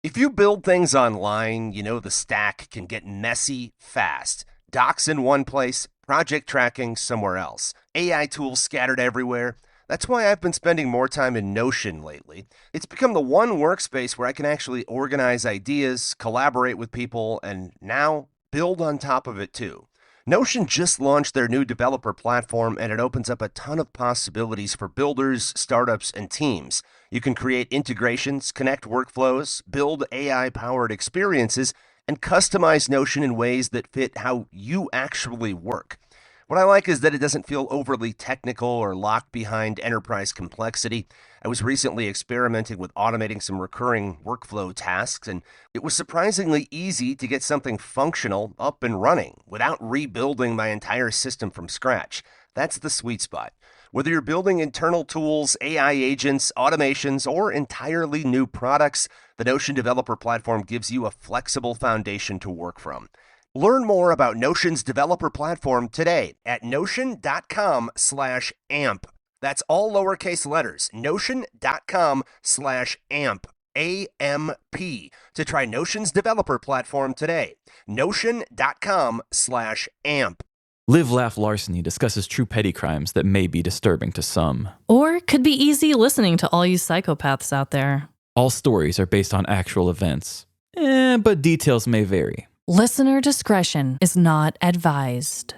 If you build things online, you know the stack can get messy fast. Docs in one place, project tracking somewhere else, AI tools scattered everywhere. That's why I've been spending more time in Notion lately. It's become the one workspace where I can actually organize ideas, collaborate with people, and now build on top of it too. Notion just launched their new developer platform, and it opens up a ton of possibilities for builders, startups, and teams. You can create integrations, connect workflows, build AI powered experiences, and customize Notion in ways that fit how you actually work. What I like is that it doesn't feel overly technical or locked behind enterprise complexity. I was recently experimenting with automating some recurring workflow tasks, and it was surprisingly easy to get something functional up and running without rebuilding my entire system from scratch. That's the sweet spot. Whether you're building internal tools, AI agents, automations, or entirely new products, the Notion Developer Platform gives you a flexible foundation to work from. Learn more about Notion's developer platform today at notion.com/amp. That's all lowercase letters, notion.com/amp, AMP, to try Notion's developer platform today. Notion.com/amp. Live Laugh Larceny discusses true petty crimes that may be disturbing to some. Or could be easy listening to all you psychopaths out there. All stories are based on actual events, but details may vary. Listener discretion is not advised.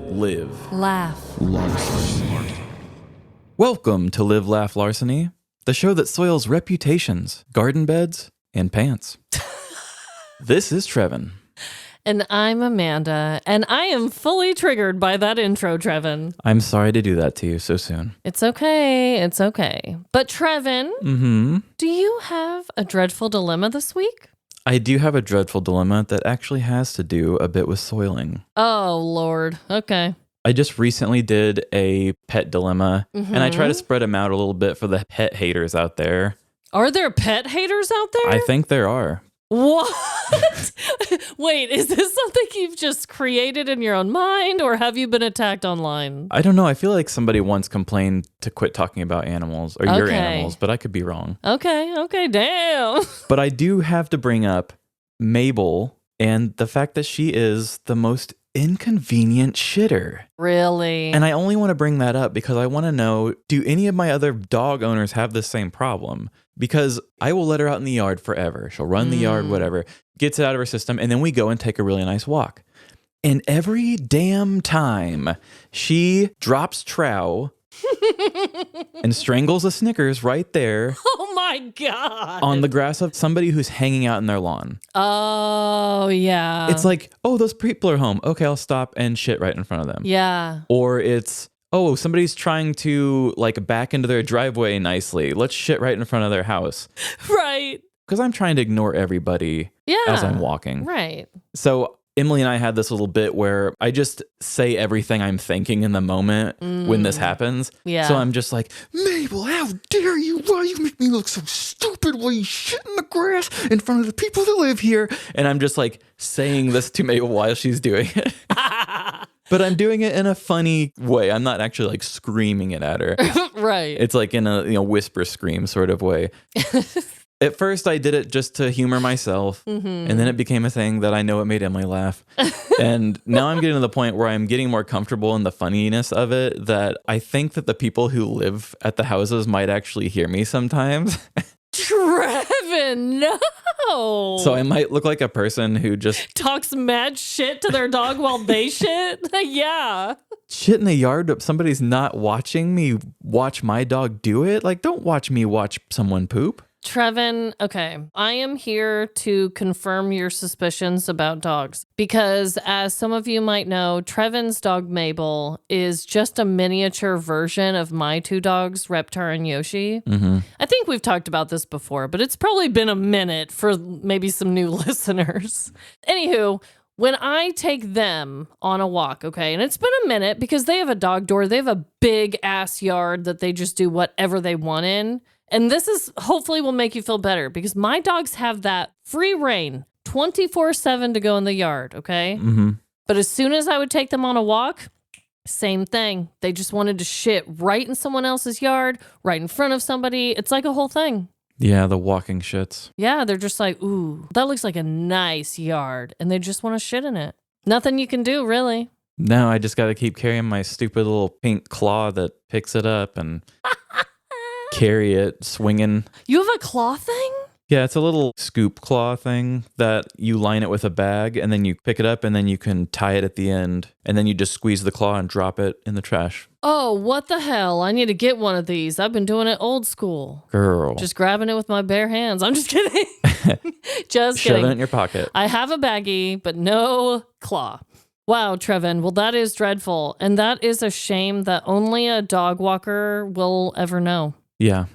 Live. Laugh. Larceny. Welcome to Live Laugh Larceny, the show that soils reputations, garden beds, and pants. This is Trevin. And I'm Amanda, and I am fully triggered by that intro, Trevin. I'm sorry to do that to you so soon. It's okay. It's okay. But Trevin, do you have a dreadful dilemma this week? I do have a dreadful dilemma that actually has to do a bit with soiling. Oh, Lord. Okay. I just recently did a pet dilemma, and I try to spread them out a little bit for the pet haters out there. Are there pet haters out there? I think there are. What? Wait, is this something you've just created in your own mind, or have you been attacked online? I don't know. I feel like somebody once complained to quit talking about animals or your animals, but I could be wrong. Okay, damn. But I do have to bring up Mabel and the fact that she is the most inconvenient shitter. Really? And I only want to bring that up because I want to know, do any of my other dog owners have the same problem? Because I will let her out in the yard forever. She'll run the yard, whatever, gets it out of her system, and then we go and take a really nice walk. And every damn time she drops trow and strangles a Snickers right there. Oh my God. On the grass of somebody who's hanging out in their lawn. Oh, yeah. It's like, oh, those people are home. Okay, I'll stop and shit right in front of them. Yeah. Or it's, oh, somebody's trying to like back into their driveway nicely. Let's shit right in front of their house. Right. Because I'm trying to ignore everybody as I'm walking. Right. So Emily and I had this little bit where I just say everything I'm thinking in the moment when this happens. Yeah. So I'm just like, Mabel, how dare you? Why you make me look so stupid while you shit in the grass in front of the people that live here? And I'm just like saying this to Mabel while she's doing it. But I'm doing it in a funny way. I'm not actually like screaming it at her. Right. It's like in a whisper scream sort of way. At first, I did it just to humor myself, and then it became a thing that I know it made Emily laugh. And now I'm getting to the point where I'm getting more comfortable in the funniness of it, that I think that the people who live at the houses might actually hear me sometimes. Trevin, no. So I might look like a person who just talks mad shit to their dog while they shit. Yeah. Shit in the yard, but somebody's not watching me watch my dog do it. Like, don't watch me watch someone poop. Trevin, okay, I am here to confirm your suspicions about dogs because, as some of you might know, Trevin's dog Mabel is just a miniature version of my two dogs, Reptar and Yoshi. I think we've talked about this before, but it's probably been a minute for maybe some new listeners. Anywho, when I take them on a walk, okay, and it's been a minute because they have a dog door. They have a big ass yard that they just do whatever they want in. And this is hopefully will make you feel better because my dogs have that free reign 24/7 to go in the yard, okay? Mm-hmm. But as soon as I would take them on a walk, same thing. They just wanted to shit right in someone else's yard, right in front of somebody. It's like a whole thing. Yeah, the walking shits. Yeah, they're just like, ooh, that looks like a nice yard. And they just want to shit in it. Nothing you can do, really. No, I just got to keep carrying my stupid little pink claw that picks it up and carry it swinging. You have a claw thing? Yeah, it's a little scoop claw thing that you line it with a bag and then you pick it up and then you can tie it at the end and then you just squeeze the claw and drop it in the trash. Oh, what the hell? I need to get one of these. I've been doing it old school. Girl. Just grabbing it with my bare hands. I'm just kidding. Just Shove kidding. it in your pocket. I have a baggie, but no claw. Wow, Trevin. Well, that is dreadful. And that is a shame that only a dog walker will ever know. Yeah.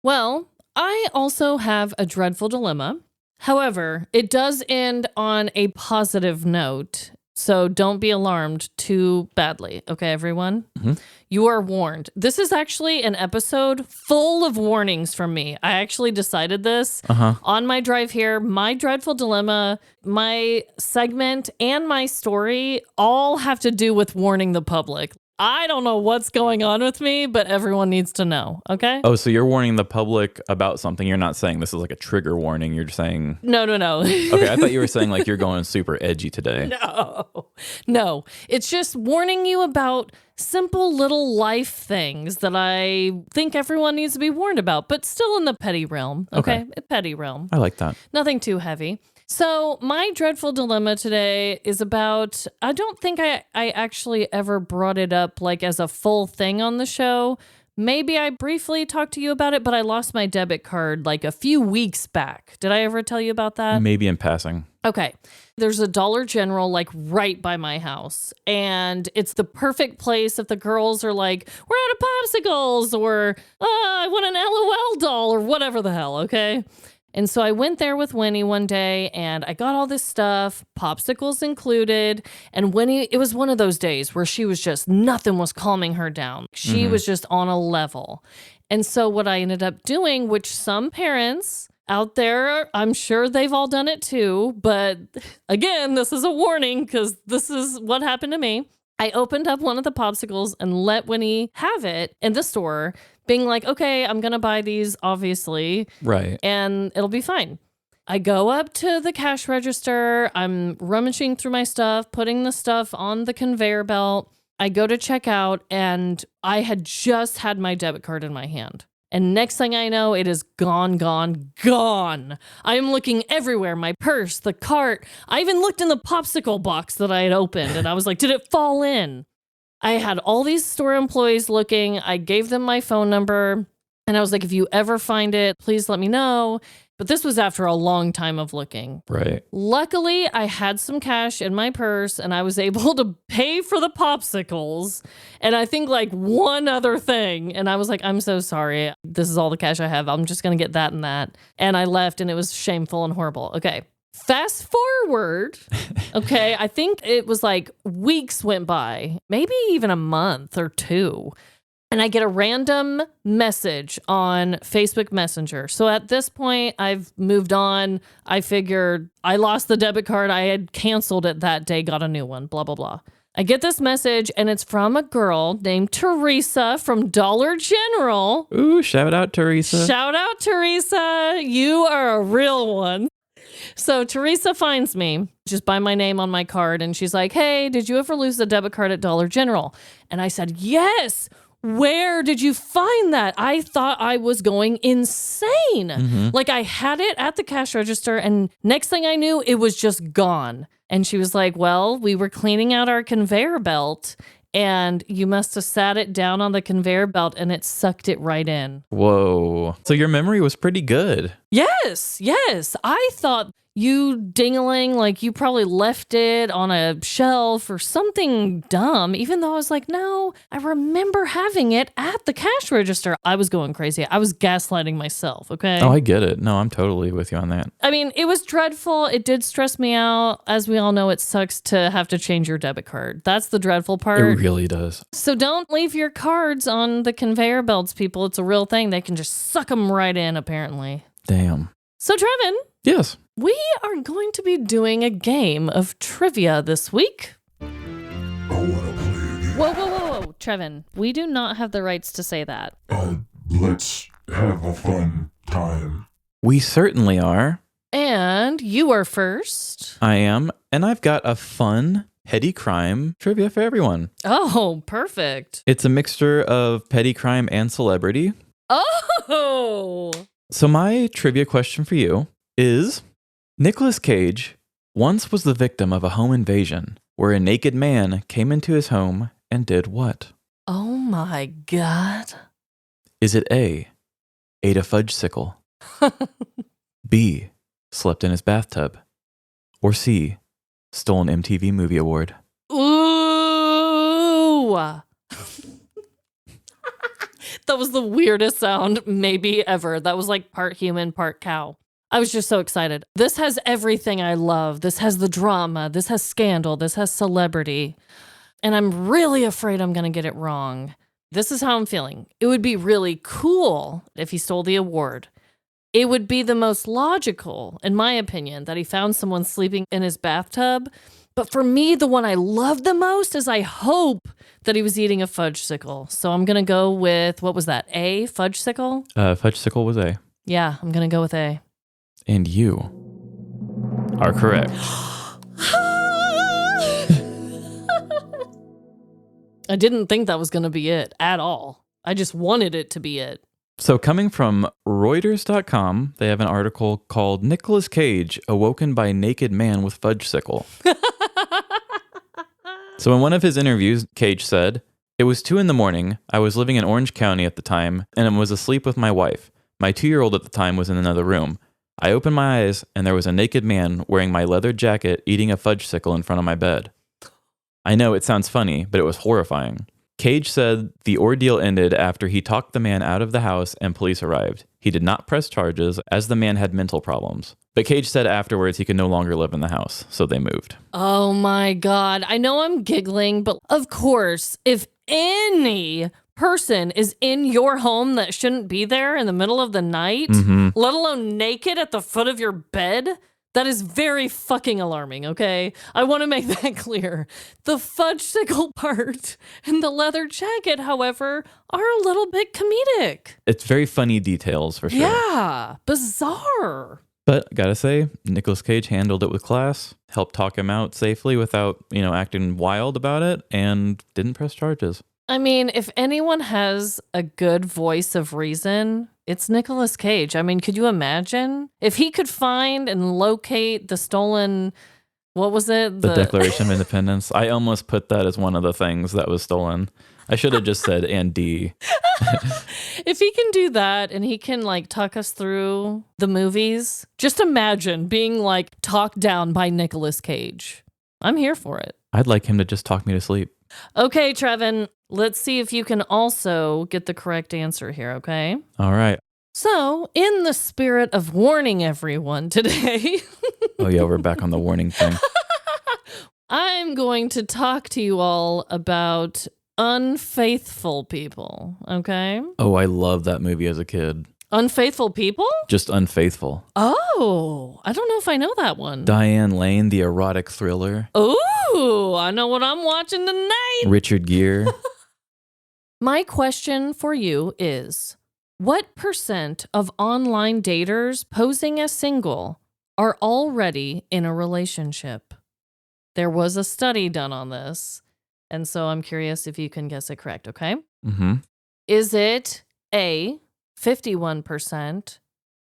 Well, I also have a dreadful dilemma. However, it does end on a positive note. So don't be alarmed too badly. Okay, everyone? Mm-hmm. You are warned. This is actually an episode full of warnings from me. I actually decided this on my drive here. My dreadful dilemma, my segment, and my story all have to do with warning the public. I don't know what's going on with me, but everyone needs to know, okay? Oh, so you're warning the public about something. You're not saying this is like a trigger warning. You're just saying... No. Okay, I thought you were saying like you're going super edgy today. No. It's just warning you about simple little life things that I think everyone needs to be warned about, but still in the petty realm, okay? Petty realm. I like that. Nothing too heavy. So my dreadful dilemma today is about, I don't think I actually ever brought it up like as a full thing on the show. Maybe I briefly talked to you about it, but I lost my debit card like a few weeks back. Did I ever tell you about that? Maybe in passing. Okay. There's a Dollar General like right by my house. And it's the perfect place if the girls are like, we're out of popsicles or I want an LOL doll or whatever the hell, okay? And so I went there with Winnie one day and I got all this stuff, popsicles included. And Winnie, it was one of those days where she was just, nothing was calming her down. She was just on a level. And so what I ended up doing, which some parents out there, I'm sure they've all done it too. But again, this is a warning because this is what happened to me. I opened up one of the popsicles and let Winnie have it in the store, being like, okay, I'm going to buy these, obviously. Right. And it'll be fine. I go up to the cash register. I'm rummaging through my stuff, putting the stuff on the conveyor belt. I go to check out and I had just had my debit card in my hand. And next thing I know, it is gone. I am looking everywhere, my purse, the cart. I even looked in the popsicle box that I had opened and I was like, did it fall in? I had all these store employees looking. I gave them my phone number and I was like, if you ever find it, please let me know. But this was after a long time of looking. Right. Luckily, I had some cash in my purse and I was able to pay for the popsicles. And I think like one other thing. And I was like, I'm so sorry. This is all the cash I have. I'm just going to get that and that. And I left and it was shameful and horrible. Okay. Fast forward. Okay. I think it was like weeks went by, maybe even a month or two. And I get a random message on Facebook Messenger. So at this point, I've moved on. I figured I lost the debit card. I had canceled it that day, got a new one, blah, blah, blah. I get this message, and it's from a girl named Teresa from Dollar General. Ooh, shout out, Teresa. Shout out, Teresa. You are a real one. So Teresa finds me just by my name on my card, and she's like, hey, did you ever lose the debit card at Dollar General? And I said, yes. Where did you find that? I thought I was going insane. Like I had it at the cash register and next thing I knew, it was just gone. And she was like, well, we were cleaning out our conveyor belt and you must have sat it down on the conveyor belt and it sucked it right in. Whoa. So your memory was pretty good. Yes. I thought, you dingling, like you probably left it on a shelf or something dumb, even though I was like, no, I remember having it at the cash register. I was going crazy. I was gaslighting myself, okay? Oh, I get it. No, I'm totally with you on that. I mean, it was dreadful. It did stress me out. As we all know, it sucks to have to change your debit card. That's the dreadful part. It really does. So don't leave your cards on the conveyor belts, people. It's a real thing. They can just suck them right in, apparently. Damn. So, Trevin, Yes. we are going to be doing a game of trivia this week. I wanna play again. Whoa, Trevin. We do not have the rights to say that. Let's have a fun time. We certainly are. And you are first. I am. And I've got a fun, petty crime trivia for everyone. Oh, perfect. It's a mixture of petty crime and celebrity. Oh! So my trivia question for you is, Nicolas Cage once was the victim of a home invasion where a naked man came into his home and did what? Oh my God. Is it A, ate a fudge sickle, B, slept in his bathtub, or C, stole an MTV Movie Award? Ooh! That was the weirdest sound maybe ever. That was like part human, part cow. I was just so excited. This has everything I love. This has the drama. This has scandal. This has celebrity. And I'm really afraid I'm going to get it wrong. This is how I'm feeling. It would be really cool if he stole the award. It would be the most logical, in my opinion, that he found someone sleeping in his bathtub. But for me, the one I love the most is I hope that he was eating a fudge sickle. So I'm going to go with, what was that? A, fudge sickle? Fudge sickle was A. Yeah, I'm going to go with A. And you are correct. I didn't think that was going to be it at all. I just wanted it to be it. So coming from Reuters.com, they have an article called Nicolas Cage Awoken by Naked Man with Fudge Sickle. So in one of his interviews, Cage said, "It was 2 a.m. I was living in Orange County at the time and was asleep with my wife. My 2-year-old at the time was in another room. I opened my eyes and there was a naked man wearing my leather jacket eating a fudge sickle in front of my bed. I know it sounds funny, but it was horrifying." Cage said the ordeal ended after he talked the man out of the house and police arrived. He did not press charges as the man had mental problems. But Cage said afterwards he could no longer live in the house, so they moved. Oh my God. I know I'm giggling, but of course, if any person is in your home that shouldn't be there in the middle of the night, let alone naked at the foot of your bed, that is very fucking alarming, okay? I want to make that clear. The fudge sickle part and the leather jacket, however, are a little bit comedic. It's very funny details for sure. Yeah, bizarre. But gotta say, Nicolas Cage handled it with class, helped talk him out safely without, acting wild about it, and didn't press charges. I mean, if anyone has a good voice of reason, it's Nicolas Cage. I mean, could you imagine? If he could find and locate the stolen, what was it? The Declaration of Independence. I almost put that as one of the things that was stolen. I should have just said, and D. If he can do that and he can talk us through the movies, just imagine being talked down by Nicolas Cage. I'm here for it. I'd like him to just talk me to sleep. Okay, Trevin, let's see if you can also get the correct answer here, okay? All right. So, in the spirit of warning everyone today... Oh, yeah, we're back on the warning thing. I'm going to talk to you all about unfaithful people, okay? Oh, I love that movie as a kid. Unfaithful people? Just Unfaithful. Oh, I don't know if I know that one. Diane Lane, the erotic thriller. Ooh, I know what I'm watching tonight. Richard Gere. My question for you is, what % of online daters posing as single are already in a relationship? There was a study done on this, and so I'm curious if you can guess it correct, okay? Mm-hmm. Is it A, 51%,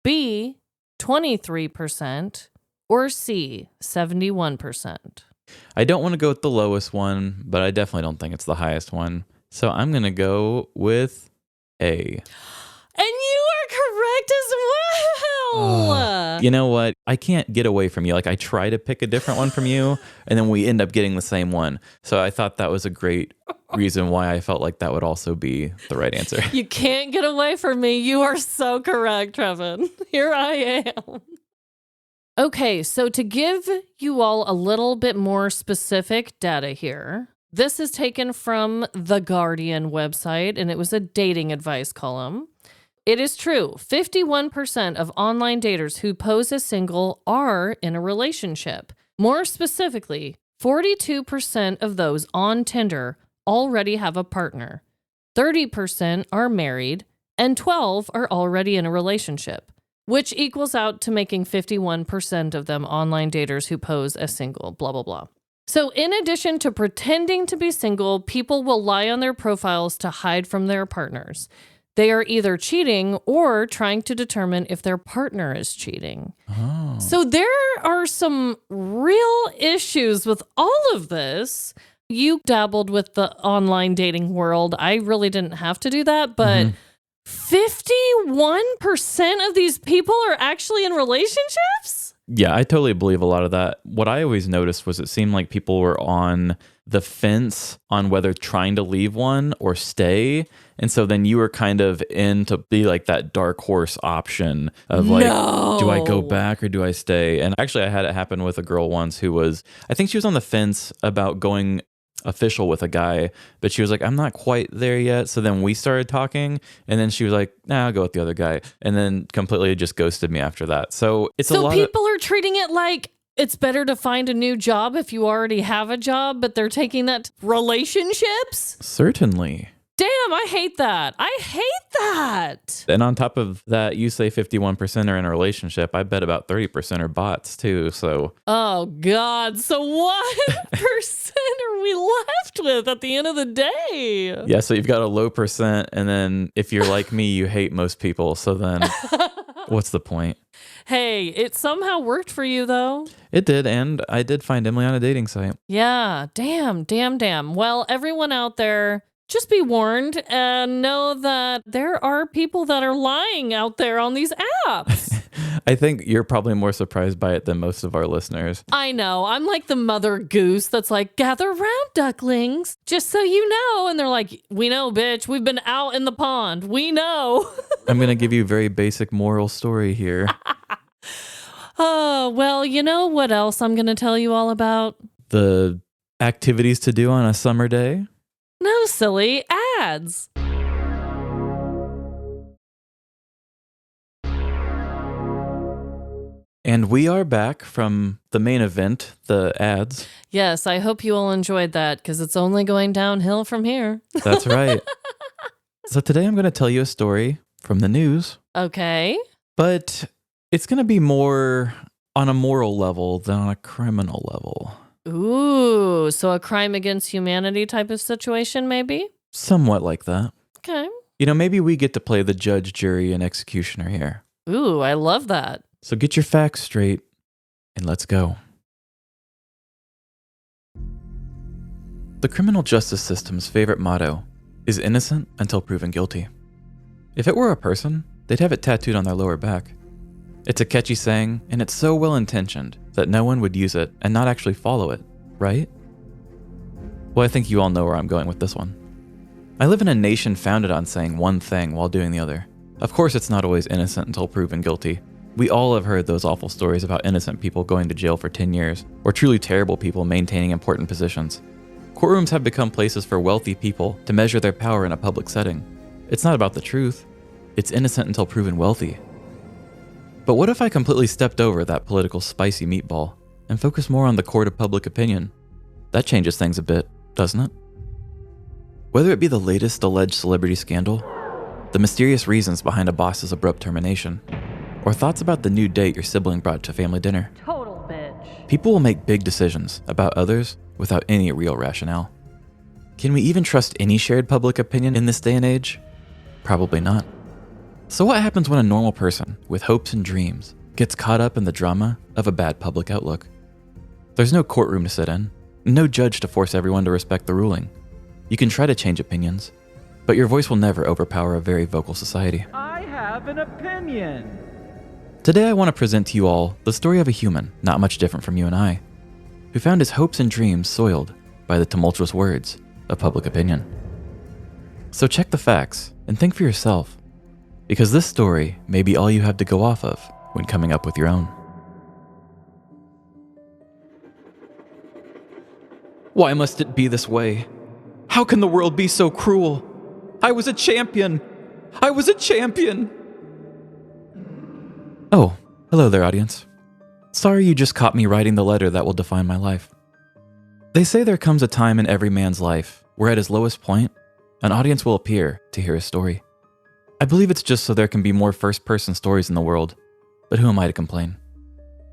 B, 23%, or C, 71%? I don't want to go with the lowest one, but I definitely don't think it's the highest one. So I'm going to go with A. And you are correct as well. You know what? I can't get away from you. Like, I try to pick a different one from you, and then we end up getting the same one. So I thought that was a great reason why I felt like that would also be the right answer. You can't get away from me. You are so correct, Trevin. Here I am. Okay, so to give you all a little bit more specific data here, this is taken from the Guardian website, and it was a dating advice column. It is true, 51% of online daters who pose as single are in a relationship. More specifically, 42% of those on Tinder already have a partner, 30% are married, and 12% are already in a relationship, which equals out to making 51% of them online daters who pose as single, blah, blah, blah. So in addition to pretending to be single, people will lie on their profiles to hide from their partners. They are either cheating or trying to determine if their partner is cheating. Oh. So there are some real issues with all of this. You dabbled with the online dating world. I really didn't have to do that, but 51% of these people are actually in relationships? Yeah, I totally believe a lot of that. What I always noticed was it seemed like people were on the fence on whether trying to leave one or stay. And so then you were kind of in to be like that dark horse option of like, do I go back or do I stay? And actually I had it happen with a girl once who was, I think she was on the fence about going official with a guy, but she was like, I'm not quite there yet. So then we started talking, and then she was like, nah, I'll go with the other guy, and then completely just ghosted me after that. So it's a lot. So people are treating it like it's better to find a new job if you already have a job, but they're taking that to relationships? Certainly. Damn, I hate that. I hate that. And on top of that, you say 51% are in a relationship. I bet about 30% are bots too. So, oh God. So what percent are we left with at the end of the day? Yeah, so you've got a low percent, and then if you're like me, you hate most people. So then what's the point? Hey, it somehow worked for you though. It did, and I did find Emily on a dating site. Yeah, damn. Well, everyone out there, just be warned and know that there are people that are lying out there on these apps. I think you're probably more surprised by it than most of our listeners. I know. I'm like the mother goose that's like, gather round, ducklings, just so you know. And they're like, we know, bitch. We've been out in the pond. We know. I'm going to give you a very basic moral story here. Oh, well, you know what else I'm going to tell you all about? The activities to do on a summer day? No, silly ads. And we are back from the main event, the ads. Yes, I hope you all enjoyed that because it's only going downhill from here. That's right. So today I'm going to tell you a story from the news. Okay. But it's going to be more on a moral level than on a criminal level. Ooh, so a crime against humanity type of situation, maybe? Somewhat like that. Okay. You know, maybe we get to play the judge, jury, and executioner here. Ooh, I love that. So get your facts straight, and let's go. The criminal justice system's favorite motto is innocent until proven guilty. If it were a person, they'd have it tattooed on their lower back. It's a catchy saying, and it's so well-intentioned that no one would use it and not actually follow it, right? Well, I think you all know where I'm going with this one. I live in a nation founded on saying one thing while doing the other. Of course, it's not always innocent until proven guilty. We all have heard those awful stories about innocent people going to jail for 10 years, or truly terrible people maintaining important positions. Courtrooms have become places for wealthy people to measure their power in a public setting. It's not about the truth. It's innocent until proven wealthy. But what if I completely stepped over that political spicy meatball and focused more on the court of public opinion? That changes things a bit, doesn't it? Whether it be the latest alleged celebrity scandal, the mysterious reasons behind a boss's abrupt termination, or thoughts about the new date your sibling brought to family dinner. Total bitch. People will make big decisions about others without any real rationale. Can we even trust any shared public opinion in this day and age? Probably not. So what happens when a normal person with hopes and dreams gets caught up in the drama of a bad public outlook? There's no courtroom to sit in, no judge to force everyone to respect the ruling. You can try to change opinions, but your voice will never overpower a very vocal society. I have an opinion. Today I want to present to you all the story of a human not much different from you and I, who found his hopes and dreams soiled by the tumultuous words of public opinion. So check the facts and think for yourself, because this story may be all you have to go off of when coming up with your own. Why must it be this way? How can the world be so cruel? I was a champion! I was a champion! Oh, hello there, audience. Sorry you just caught me writing the letter that will define my life. They say there comes a time in every man's life where at his lowest point, an audience will appear to hear his story. I believe it's just so there can be more first-person stories in the world, but who am I to complain?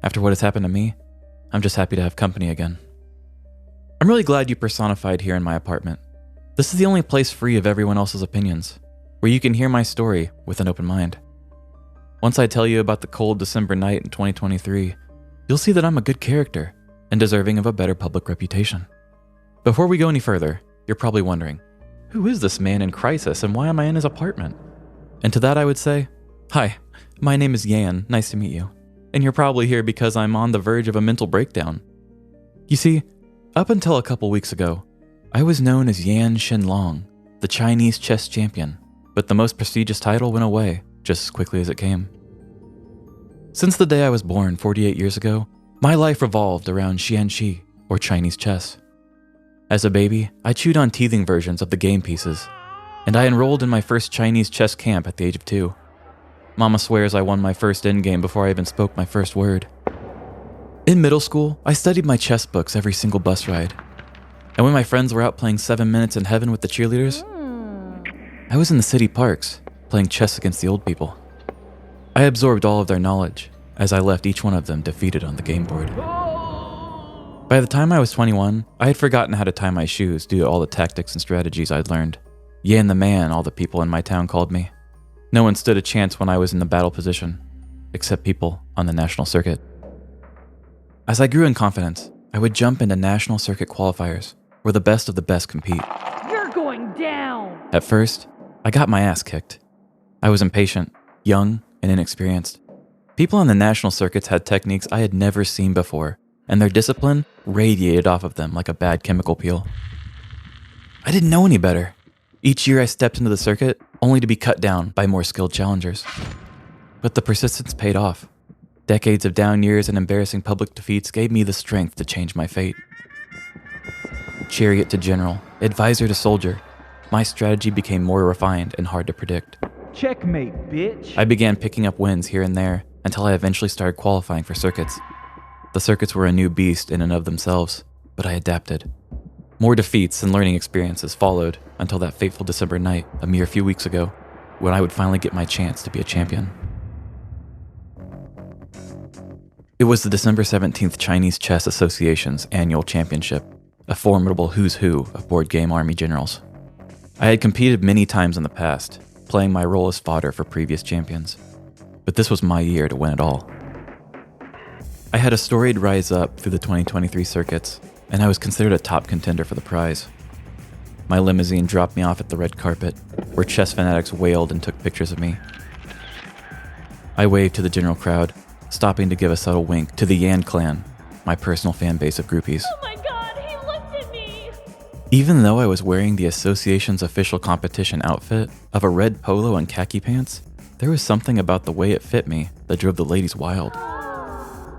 After what has happened to me, I'm just happy to have company again. I'm really glad you personified here in my apartment. This is the only place free of everyone else's opinions, where you can hear my story with an open mind. Once I tell you about the cold December night in 2023, you'll see that I'm a good character and deserving of a better public reputation. Before we go any further, you're probably wondering, who is this man in crisis and why am I in his apartment? And to that I would say, hi, my name is Yan, nice to meet you. And you're probably here because I'm on the verge of a mental breakdown. You see, up until a couple weeks ago, I was known as Yan Shenlong, the Chinese chess champion, but the most prestigious title went away just as quickly as it came. Since the day I was born 48 years ago, my life revolved around Xianqi, or Chinese chess. As a baby, I chewed on teething versions of the game pieces, and I enrolled in my first Chinese chess camp at the age of 2. Mama swears I won my first endgame before I even spoke my first word. In middle school, I studied my chess books every single bus ride. And when my friends were out playing 7 Minutes in Heaven with the cheerleaders, I was in the city parks, playing chess against the old people. I absorbed all of their knowledge as I left each one of them defeated on the game board. By the time I was 21, I had forgotten how to tie my shoes due to all the tactics and strategies I'd learned. Yan the man, all the people in my town called me. No one stood a chance when I was in the battle position, except people on the national circuit. As I grew in confidence, I would jump into national circuit qualifiers, where the best of the best compete. You're going down! At first, I got my ass kicked. I was impatient, young, and inexperienced. People on the national circuits had techniques I had never seen before, and their discipline radiated off of them like a bad chemical peel. I didn't know any better. Each year I stepped into the circuit, only to be cut down by more skilled challengers. But the persistence paid off. Decades of down years and embarrassing public defeats gave me the strength to change my fate. Chariot to general, advisor to soldier, my strategy became more refined and hard to predict. Checkmate, bitch! I began picking up wins here and there until I eventually started qualifying for circuits. The circuits were a new beast in and of themselves, but I adapted. More defeats and learning experiences followed until that fateful December night a mere few weeks ago, when I would finally get my chance to be a champion. It was the December 17th Chinese Chess Association's annual championship, a formidable who's who of board game army generals. I had competed many times in the past, playing my role as fodder for previous champions, but this was my year to win it all. I had a storied rise up through the 2023 circuits, and I was considered a top contender for the prize. My limousine dropped me off at the red carpet, where chess fanatics wailed and took pictures of me. I waved to the general crowd, stopping to give a subtle wink to the Yan clan, my personal fan base of groupies. Oh my god, he looked at me! Even though I was wearing the association's official competition outfit of a red polo and khaki pants, there was something about the way it fit me that drove the ladies wild.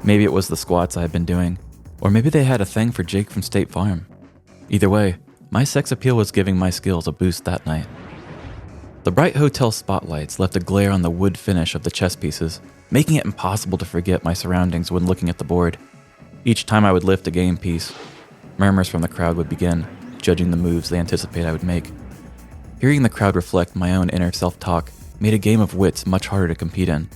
Maybe it was the squats I had been doing, or maybe they had a thing for Jake from State Farm. Either way, my sex appeal was giving my skills a boost that night. The bright hotel spotlights left a glare on the wood finish of the chess pieces, making it impossible to forget my surroundings when looking at the board. Each time I would lift a game piece, murmurs from the crowd would begin, judging the moves they anticipate I would make. Hearing the crowd reflect my own inner self-talk made a game of wits much harder to compete in,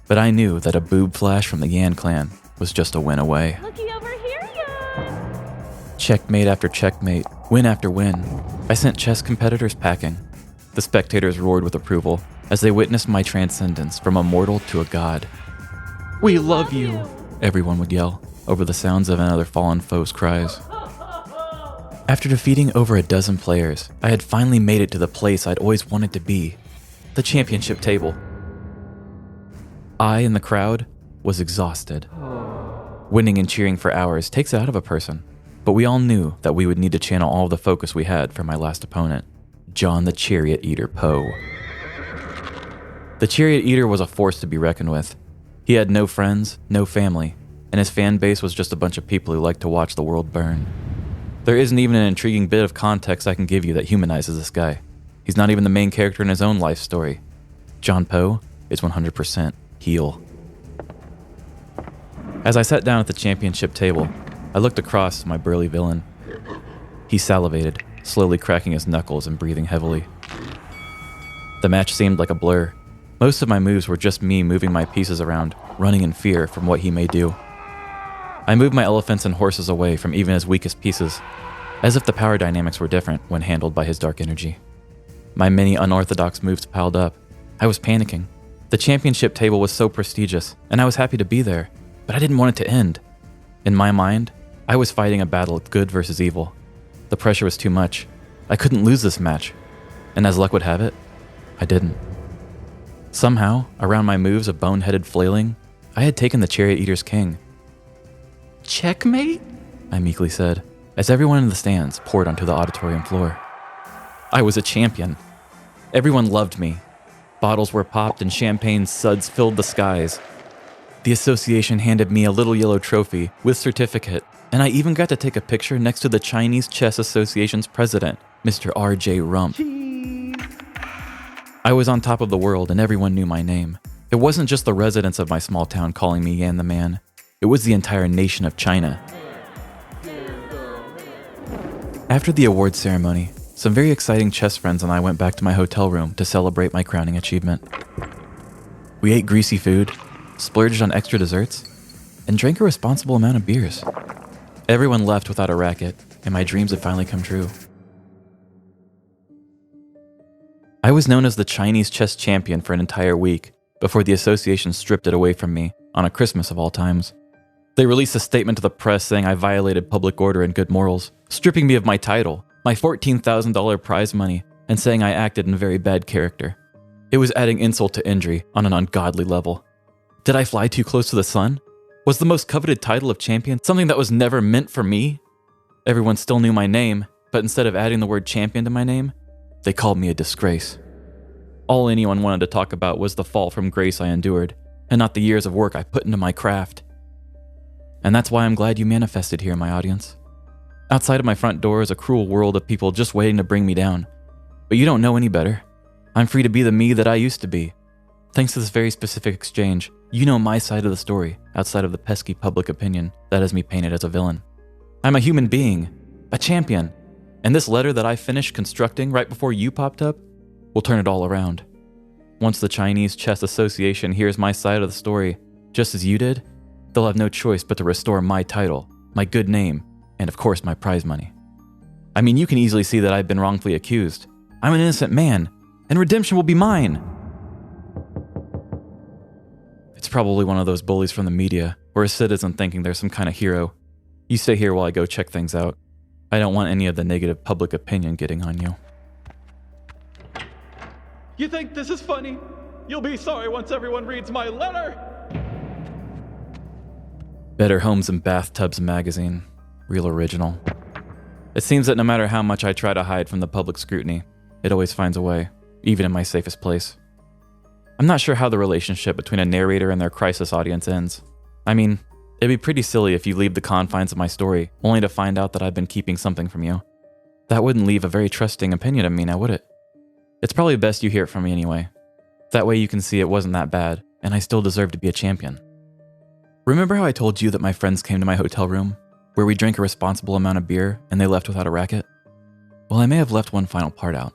but I knew that a boob flash from the Yan clan was just a win away. Looky over here, Yan! Checkmate after checkmate, win after win, I sent chess competitors packing. The spectators roared with approval as they witnessed my transcendence from a mortal to a god. "We love you!" everyone would yell over the sounds of another fallen foe's cries. After defeating over a dozen players, I had finally made it to the place I'd always wanted to be, the championship table. I, in the crowd, was exhausted. Winning and cheering for hours takes it out of a person, but we all knew that we would need to channel all of the focus we had for my last opponent, John the Chariot Eater Poe. The Chariot Eater was a force to be reckoned with. He had no friends, no family, and his fan base was just a bunch of people who liked to watch the world burn. There isn't even an intriguing bit of context I can give you that humanizes this guy. He's not even the main character in his own life story. John Poe is 100% heel. As I sat down at the championship table, I looked across at my burly villain. He salivated, slowly cracking his knuckles and breathing heavily. The match seemed like a blur. Most of my moves were just me moving my pieces around, running in fear from what he may do. I moved my elephants and horses away from even his weakest pieces, as if the power dynamics were different when handled by his dark energy. My many unorthodox moves piled up. I was panicking. The championship table was so prestigious, and I was happy to be there, but I didn't want it to end. In my mind, I was fighting a battle of good versus evil. The pressure was too much. I couldn't lose this match, and as luck would have it, I didn't. Somehow, around my moves of boneheaded flailing, I had taken the Chariot Eater's king. "Checkmate?" I meekly said, as everyone in the stands poured onto the auditorium floor. I was a champion. Everyone loved me. Bottles were popped and champagne suds filled the skies. The association handed me a little yellow trophy with certificate, and I even got to take a picture next to the Chinese Chess Association's president, Mr. R.J. Rump. I was on top of the world and everyone knew my name. It wasn't just the residents of my small town calling me Yan the Man. It was the entire nation of China. After the award ceremony, some very exciting chess friends and I went back to my hotel room to celebrate my crowning achievement. We ate greasy food, splurged on extra desserts, and drank a responsible amount of beers. Everyone left without a racket, and my dreams had finally come true. I was known as the Chinese chess champion for an entire week before the association stripped it away from me on a Christmas of all times. They released a statement to the press saying I violated public order and good morals, stripping me of my title, my $14,000 prize money, and saying I acted in very bad character. It was adding insult to injury on an ungodly level. Did I fly too close to the sun? Was the most coveted title of champion something that was never meant for me? Everyone still knew my name, but instead of adding the word champion to my name, they called me a disgrace. All anyone wanted to talk about was the fall from grace I endured, and not the years of work I put into my craft. And that's why I'm glad you manifested here, my audience. Outside of my front door is a cruel world of people just waiting to bring me down. But you don't know any better. I'm free to be the me that I used to be. Thanks to this very specific exchange, you know my side of the story, outside of the pesky public opinion that has me painted as a villain. I'm a human being, a champion, and this letter that I finished constructing right before you popped up will turn it all around. Once the Chinese Chess Association hears my side of the story, just as you did, they'll have no choice but to restore my title, my good name, and of course my prize money. I mean, you can easily see that I've been wrongfully accused. I'm an innocent man, and redemption will be mine. It's probably one of those bullies from the media, or a citizen thinking there's some kind of hero. You stay here while I go check things out. I don't want any of the negative public opinion getting on you. You think this is funny? You'll be sorry once everyone reads my letter! Better Homes and Bathtubs magazine. Real original. It seems that no matter how much I try to hide from the public scrutiny, it always finds a way, even in my safest place. I'm not sure how the relationship between a narrator and their crisis audience ends. I mean, it'd be pretty silly if you leave the confines of my story only to find out that I've been keeping something from you. That wouldn't leave a very trusting opinion of me now, would it? It's probably best you hear it from me anyway. That way you can see it wasn't that bad, and I still deserve to be a champion. Remember how I told you that my friends came to my hotel room, where we drank a responsible amount of beer and they left without a racket? Well, I may have left one final part out.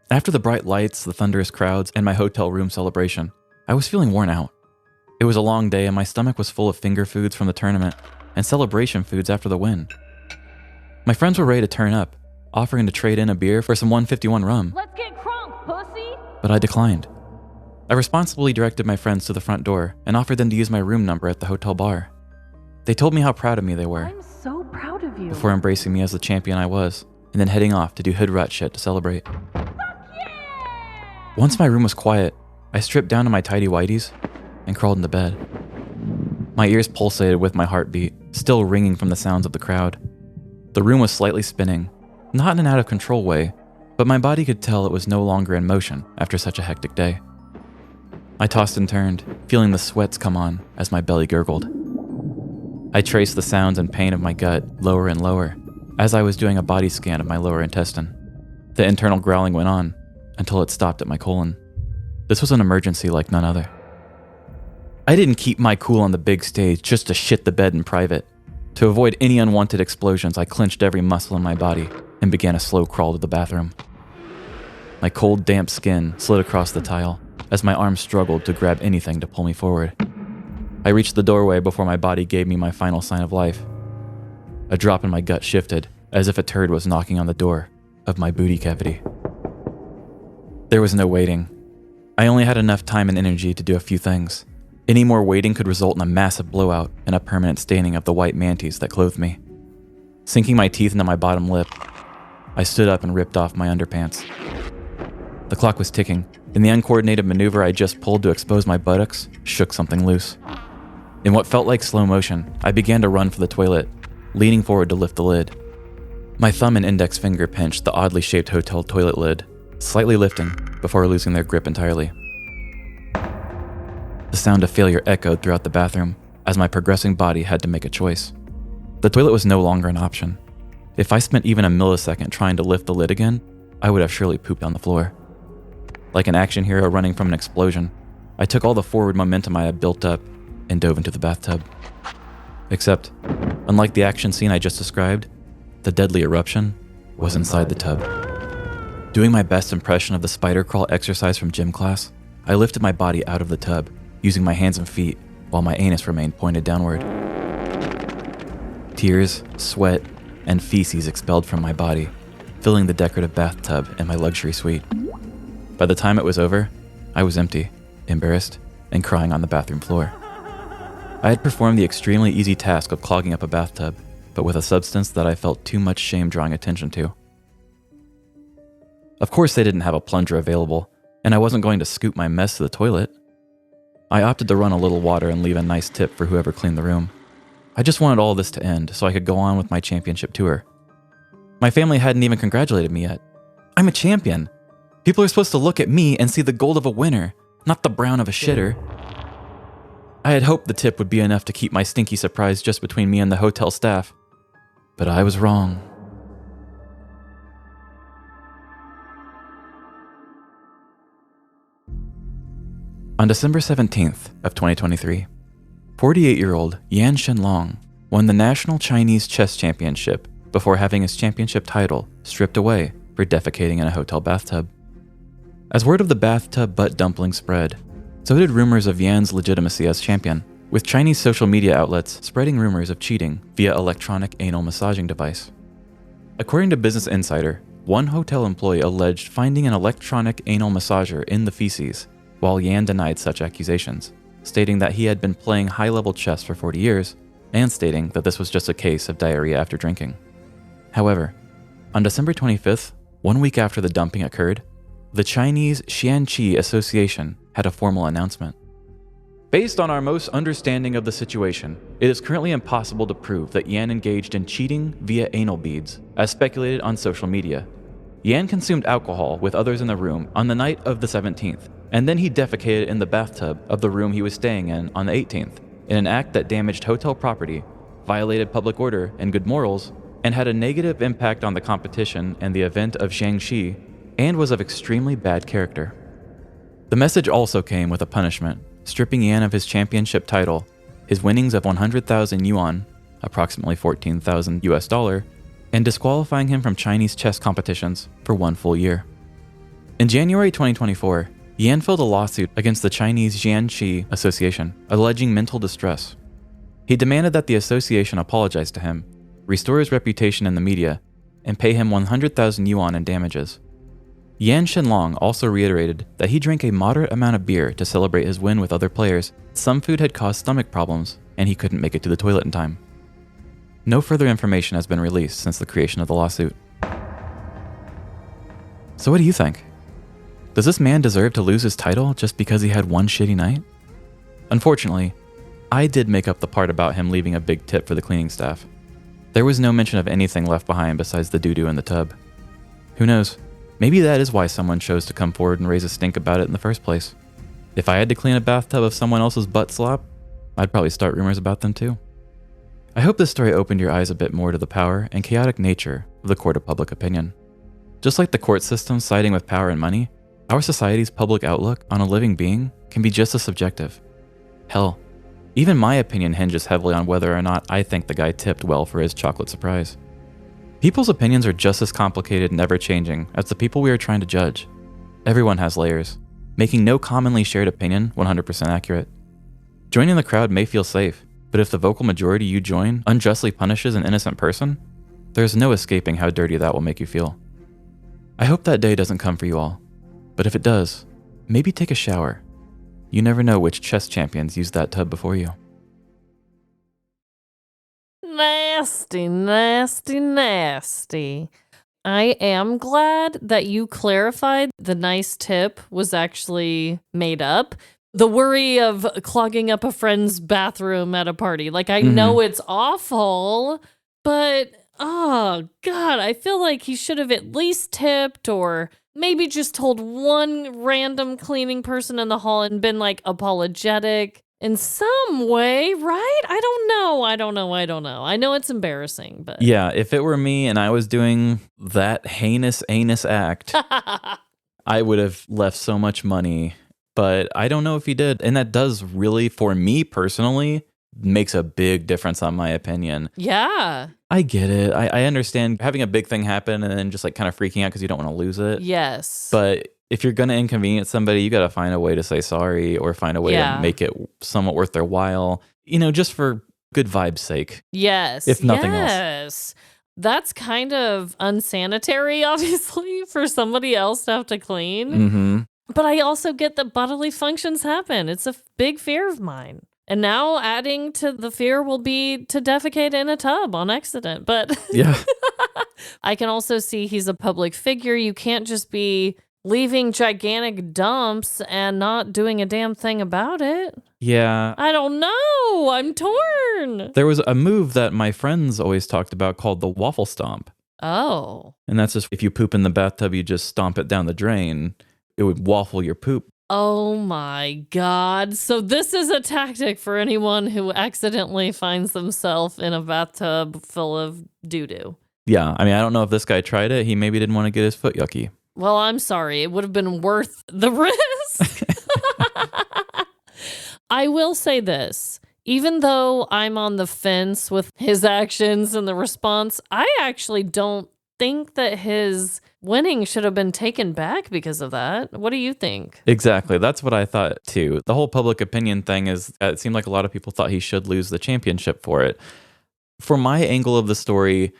After the bright lights, the thunderous crowds, and my hotel room celebration, I was feeling worn out. It was a long day and my stomach was full of finger foods from the tournament and celebration foods after the win. My friends were ready to turn up, offering to trade in a beer for some 151 rum, Let's get crunk, pussy! but I declined. I responsibly directed my friends to the front door and offered them to use my room number at the hotel bar. They told me how proud of me they were I'm so proud of you. before embracing me as the champion I was, and then heading off to do hood rat shit to celebrate. Yeah! Once my room was quiet, I stripped down to my tidy whities, and crawled into bed. My ears pulsated with my heartbeat, still ringing from the sounds of the crowd. The room was slightly spinning, not in an out-of-control way, but my body could tell it was no longer in motion after such a hectic day. I tossed and turned, feeling the sweats come on as my belly gurgled. I traced the sounds and pain of my gut lower and lower as I was doing a body scan of my lower intestine. The internal growling went on until it stopped at my colon. This was an emergency like none other. I didn't keep my cool on the big stage just to shit the bed in private. To avoid any unwanted explosions, I clenched every muscle in my body and began a slow crawl to the bathroom. My cold, damp skin slid across the tile as my arms struggled to grab anything to pull me forward. I reached the doorway before my body gave me my final sign of life. A drop in my gut shifted, as if a turd was knocking on the door of my booty cavity. There was no waiting. I only had enough time and energy to do a few things. Any more waiting could result in a massive blowout and a permanent staining of the white manties that clothed me. Sinking my teeth into my bottom lip, I stood up and ripped off my underpants. The clock was ticking, and the uncoordinated maneuver I just pulled to expose my buttocks shook something loose. In what felt like slow motion, I began to run for the toilet, leaning forward to lift the lid. My thumb and index finger pinched the oddly shaped hotel toilet lid, slightly lifting before losing their grip entirely. The sound of failure echoed throughout the bathroom as my progressing body had to make a choice. The toilet was no longer an option. If I spent even a millisecond trying to lift the lid again, I would have surely pooped on the floor. Like an action hero running from an explosion, I took all the forward momentum I had built up and dove into the bathtub. Except, unlike the action scene I just described, the deadly eruption was inside the tub. Doing my best impression of the spider crawl exercise from gym class, I lifted my body out of the tub, using my hands and feet while my anus remained pointed downward. Tears, sweat, and feces expelled from my body, filling the decorative bathtub in my luxury suite. By the time it was over, I was empty, embarrassed, and crying on the bathroom floor. I had performed the extremely easy task of clogging up a bathtub, but with a substance that I felt too much shame drawing attention to. Of course they didn't have a plunger available, and I wasn't going to scoop my mess to the toilet. I opted to run a little water and leave a nice tip for whoever cleaned the room. I just wanted all this to end so I could go on with my championship tour. My family hadn't even congratulated me yet. I'm a champion. People are supposed to look at me and see the gold of a winner, not the brown of a shitter. I had hoped the tip would be enough to keep my stinky surprise just between me and the hotel staff. But I was wrong. On December 17th of 2023, 48-year-old Yan Shenlong won the National Chinese Chess Championship before having his championship title stripped away for defecating in a hotel bathtub. As word of the bathtub butt dumpling spread, so did rumors of Yan's legitimacy as champion, with Chinese social media outlets spreading rumors of cheating via electronic anal massaging device. According to Business Insider, one hotel employee alleged finding an electronic anal massager in the feces, while Yan denied such accusations, stating that he had been playing high-level chess for 40 years, and stating that this was just a case of diarrhea after drinking. However, on December 25th, 1 week after the dumping occurred, the Chinese Xianqi Association had a formal announcement. Based on our most understanding of the situation, it is currently impossible to prove that Yan engaged in cheating via anal beads, as speculated on social media. Yan consumed alcohol with others in the room on the night of the 17th, and then he defecated in the bathtub of the room he was staying in on the 18th, in an act that damaged hotel property, violated public order and good morals, and had a negative impact on the competition and the event of Xiangxi, and was of extremely bad character. The message also came with a punishment, stripping Yan of his championship title, his winnings of 100,000 yuan, approximately 14,000 US dollar, and disqualifying him from Chinese chess competitions for 1 full year. In January 2024, Yan filed a lawsuit against the Chinese Xianqi Association, alleging mental distress. He demanded that the association apologize to him, restore his reputation in the media, and pay him 100,000 yuan in damages. Yan Shenlong also reiterated that he drank a moderate amount of beer to celebrate his win with other players. Some food had caused stomach problems, and he couldn't make it to the toilet in time. No further information has been released since the creation of the lawsuit. So what do you think? Does this man deserve to lose his title just because he had one shitty night? Unfortunately, I did make up the part about him leaving a big tip for the cleaning staff. There was no mention of anything left behind besides the doo-doo in the tub. Who knows? Maybe that is why someone chose to come forward and raise a stink about it in the first place. If I had to clean a bathtub of someone else's butt slop, I'd probably start rumors about them too. I hope this story opened your eyes a bit more to the power and chaotic nature of the court of public opinion. Just like the court system siding with power and money, our society's public outlook on a living being can be just as subjective. Hell, even my opinion hinges heavily on whether or not I think the guy tipped well for his chocolate surprise. People's opinions are just as complicated and ever-changing as the people we are trying to judge. Everyone has layers, making no commonly shared opinion 100% accurate. Joining the crowd may feel safe, but if the vocal majority you join unjustly punishes an innocent person, there's no escaping how dirty that will make you feel. I hope that day doesn't come for you all, but if it does, maybe take a shower. You never know which chess champions used that tub before you. Nasty, nasty, nasty. I am glad that you clarified the nice tip was actually made up. The worry of clogging up a friend's bathroom at a party. Like, I know it's awful, but, oh, God, I feel like he should have at least tipped or maybe just told one random cleaning person in the hall and been, like, apologetic in some way, right? I don't know. I know it's embarrassing, but... Yeah, if it were me and I was doing that heinous anus act, I would have left so much money. But I don't know if he did. And that does really, for me personally, makes a big difference on my opinion. Yeah. I get it. I understand having a big thing happen and then just like kind of freaking out because you don't want to lose it. Yes. But if you're going to inconvenience somebody, you got to find a way to say sorry or find a way to make it somewhat worth their while, just for good vibes' sake. Yes. If nothing else. Yes. That's kind of unsanitary, obviously, for somebody else to have to clean. Mm-hmm. But I also get that bodily functions happen. It's a big fear of mine. And now adding to the fear will be to defecate in a tub on accident. But yeah, I can also see he's a public figure. You can't just be leaving gigantic dumps and not doing a damn thing about it. Yeah. I don't know. I'm torn. There was a move that my friends always talked about called the waffle stomp. Oh. And that's just if you poop in the bathtub, you just stomp it down the drain. It would waffle your poop. Oh my God. So this is a tactic for anyone who accidentally finds themselves in a bathtub full of doo-doo. Yeah. I mean, I don't know if this guy tried it. He maybe didn't want to get his foot yucky. Well, I'm sorry. It would have been worth the risk. I will say this. Even though I'm on the fence with his actions and the response, I actually don't think that his winning should have been taken back because of that. What do you think? Exactly. That's what I thought too. The whole public opinion thing is, it seemed like a lot of people thought he should lose the championship for it. For my angle of the story,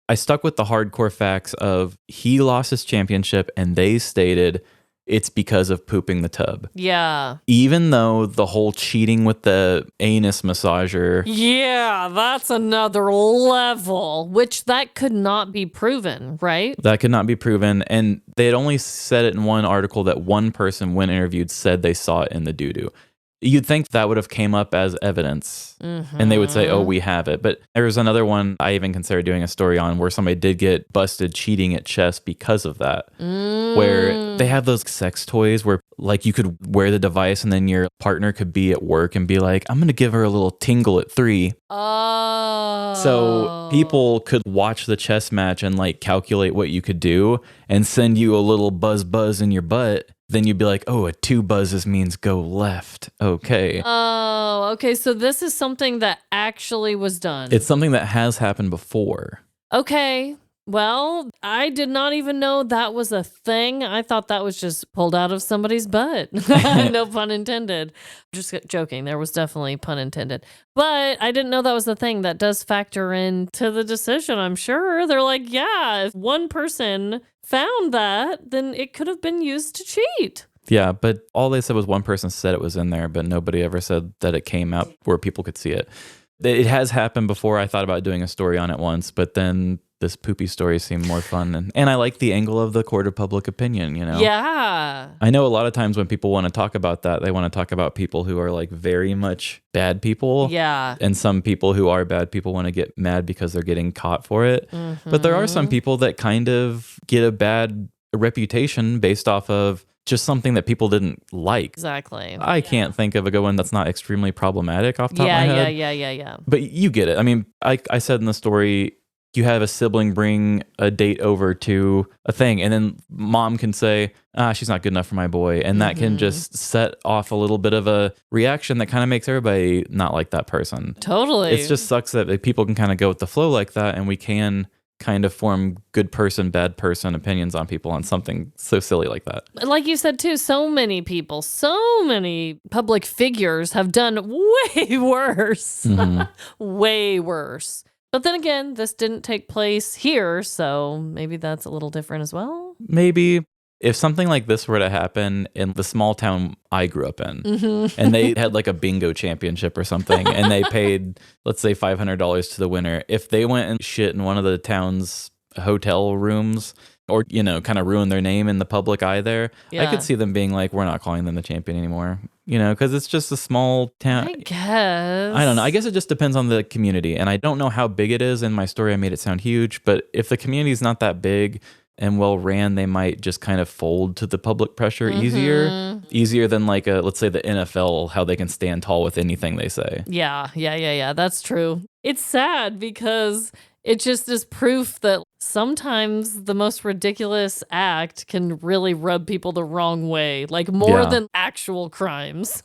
I stuck with the hardcore facts of he lost his championship and they stated it's because of pooping the tub. Yeah. Even though the whole cheating with the anus massager. Yeah, that's another level, which that could not be proven, right? That could not be proven. And they had only said it in one article that one person, when interviewed, said they saw it in the doo-doo. You'd think that would have came up as evidence and they would say, oh, we have it. But there was another one I even considered doing a story on where somebody did get busted cheating at chess because of that. Where they have those sex toys where like you could wear the device and then your partner could be at work and be like, I'm going to give her a little tingle at 3. Oh. So people could watch the chess match and like calculate what you could do and send you a little buzz in your butt. Then you'd be like, oh, a 2 buzzes means go left. Okay. Oh, okay. So this is something that actually was done. It's something that has happened before. Okay. Well, I did not even know that was a thing. I thought that was just pulled out of somebody's butt. No pun intended. Just joking. There was definitely pun intended. But I didn't know that was the thing that does factor into the decision, I'm sure. They're like, yeah, if one person found that, then it could have been used to cheat. Yeah, but all they said was one person said it was in there, but nobody ever said that it came out where people could see it. It has happened before. I thought about doing a story on it once, but then this poopy story seem more fun. And I like the angle of the court of public opinion, you know? Yeah. I know a lot of times when people want to talk about that, they want to talk about people who are like very much bad people. Yeah. And some people who are bad people want to get mad because they're getting caught for it. But there are some people that kind of get a bad reputation based off of just something that people didn't like. Exactly. I can't think of a good one that's not extremely problematic off the top of my head. Yeah. But you get it. I mean, I said in the story, you have a sibling bring a date over to a thing, and then mom can say, she's not good enough for my boy. And that can just set off a little bit of a reaction that kind of makes everybody not like that person. Totally. It just sucks that people can kind of go with the flow like that, and we can kind of form good person, bad person opinions on people on something so silly like that. Like you said too, so many people, so many public figures have done way worse. Way worse. But then again, this didn't take place here, so maybe that's a little different as well. Maybe if something like this were to happen in the small town I grew up in, and they had like a bingo championship or something, and they paid, let's say, $500 to the winner, if they went and shit in one of the town's hotel rooms, or, you know, kind of ruin their name in the public eye there, I could see them being like, we're not calling them the champion anymore, you know, because it's just a small town. I guess. I don't know. I guess it just depends on the community. And I don't know how big it is. In my story, I made it sound huge. But if the community is not that big and well ran, they might just kind of fold to the public pressure easier than like, let's say the NFL, how they can stand tall with anything they say. Yeah. That's true. It's sad because it just is proof that sometimes the most ridiculous act can really rub people the wrong way, like more than actual crimes.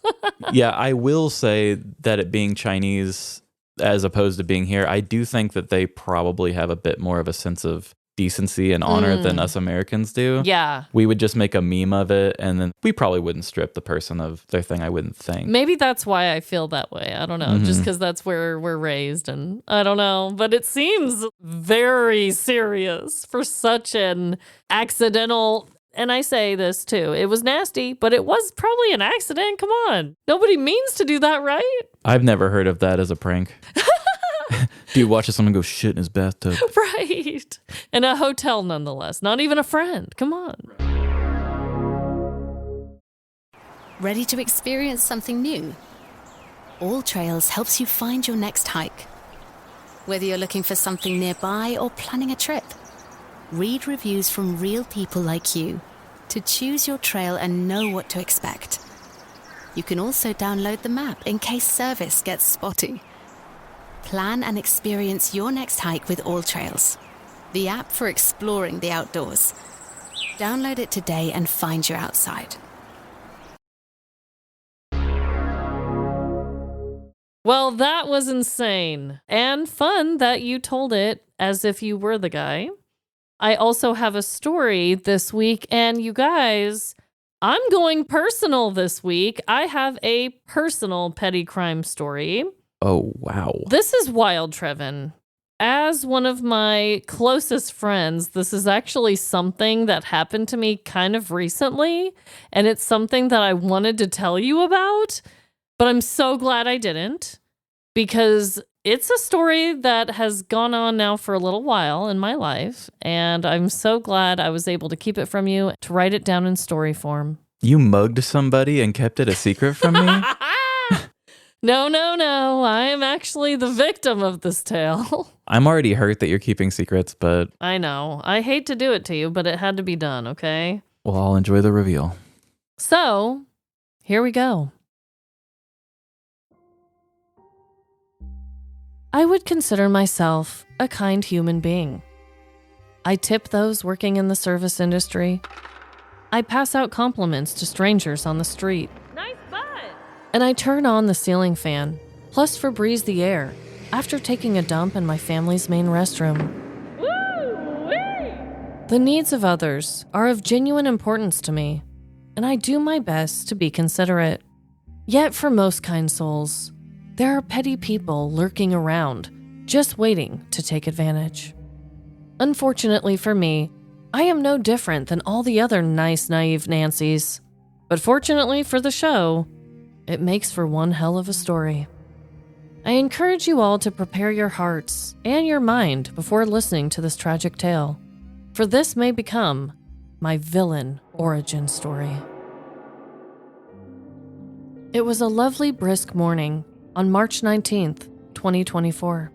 Yeah, I will say that it being Chinese as opposed to being here, I do think that they probably have a bit more of a sense of decency and honor than us Americans do. Yeah. We would just make a meme of it, and then we probably wouldn't strip the person of their thing, I wouldn't think. Maybe that's why I feel that way. I don't know. Just because that's where we're raised, and I don't know. But it seems very serious for such an accidental. And I say this too. It was nasty, but it was probably an accident. Come on. Nobody means to do that, right? I've never heard of that as a prank. Dude watches someone go shit in his bathtub. Right. In a hotel, nonetheless. Not even a friend. Come on. Ready to experience something new? All Trails helps you find your next hike. Whether you're looking for something nearby or planning a trip, read reviews from real people like you to choose your trail and know what to expect. You can also download the map in case service gets spotty. Plan and experience your next hike with All Trails, the app for exploring the outdoors. Download it today and find your outside. Well, that was insane and fun that you told it as if you were the guy. I also have a story this week, and you guys, I'm going personal this week. I have a personal petty crime story. Oh, wow. This is wild, Trevin. As one of my closest friends, this is actually something that happened to me kind of recently, and it's something that I wanted to tell you about, but I'm so glad I didn't, because it's a story that has gone on now for a little while in my life, and I'm so glad I was able to keep it from you, to write it down in story form. You mugged somebody and kept it a secret from me? No. I am actually the victim of this tale. I'm already hurt that you're keeping secrets, but... I know. I hate to do it to you, but it had to be done, okay? Well, I'll enjoy the reveal. So, here we go. I would consider myself a kind human being. I tip those working in the service industry. I pass out compliments to strangers on the street. Nice butt! And I turn on the ceiling fan, plus Febreze the air, after taking a dump in my family's main restroom. Woo-wee! The needs of others are of genuine importance to me, and I do my best to be considerate. Yet for most kind souls, there are petty people lurking around, just waiting to take advantage. Unfortunately for me, I am no different than all the other nice, naive Nancys. But fortunately for the show, it makes for one hell of a story. I encourage you all to prepare your hearts and your mind before listening to this tragic tale, for this may become my villain origin story. It was a lovely, brisk morning on March 19th, 2024.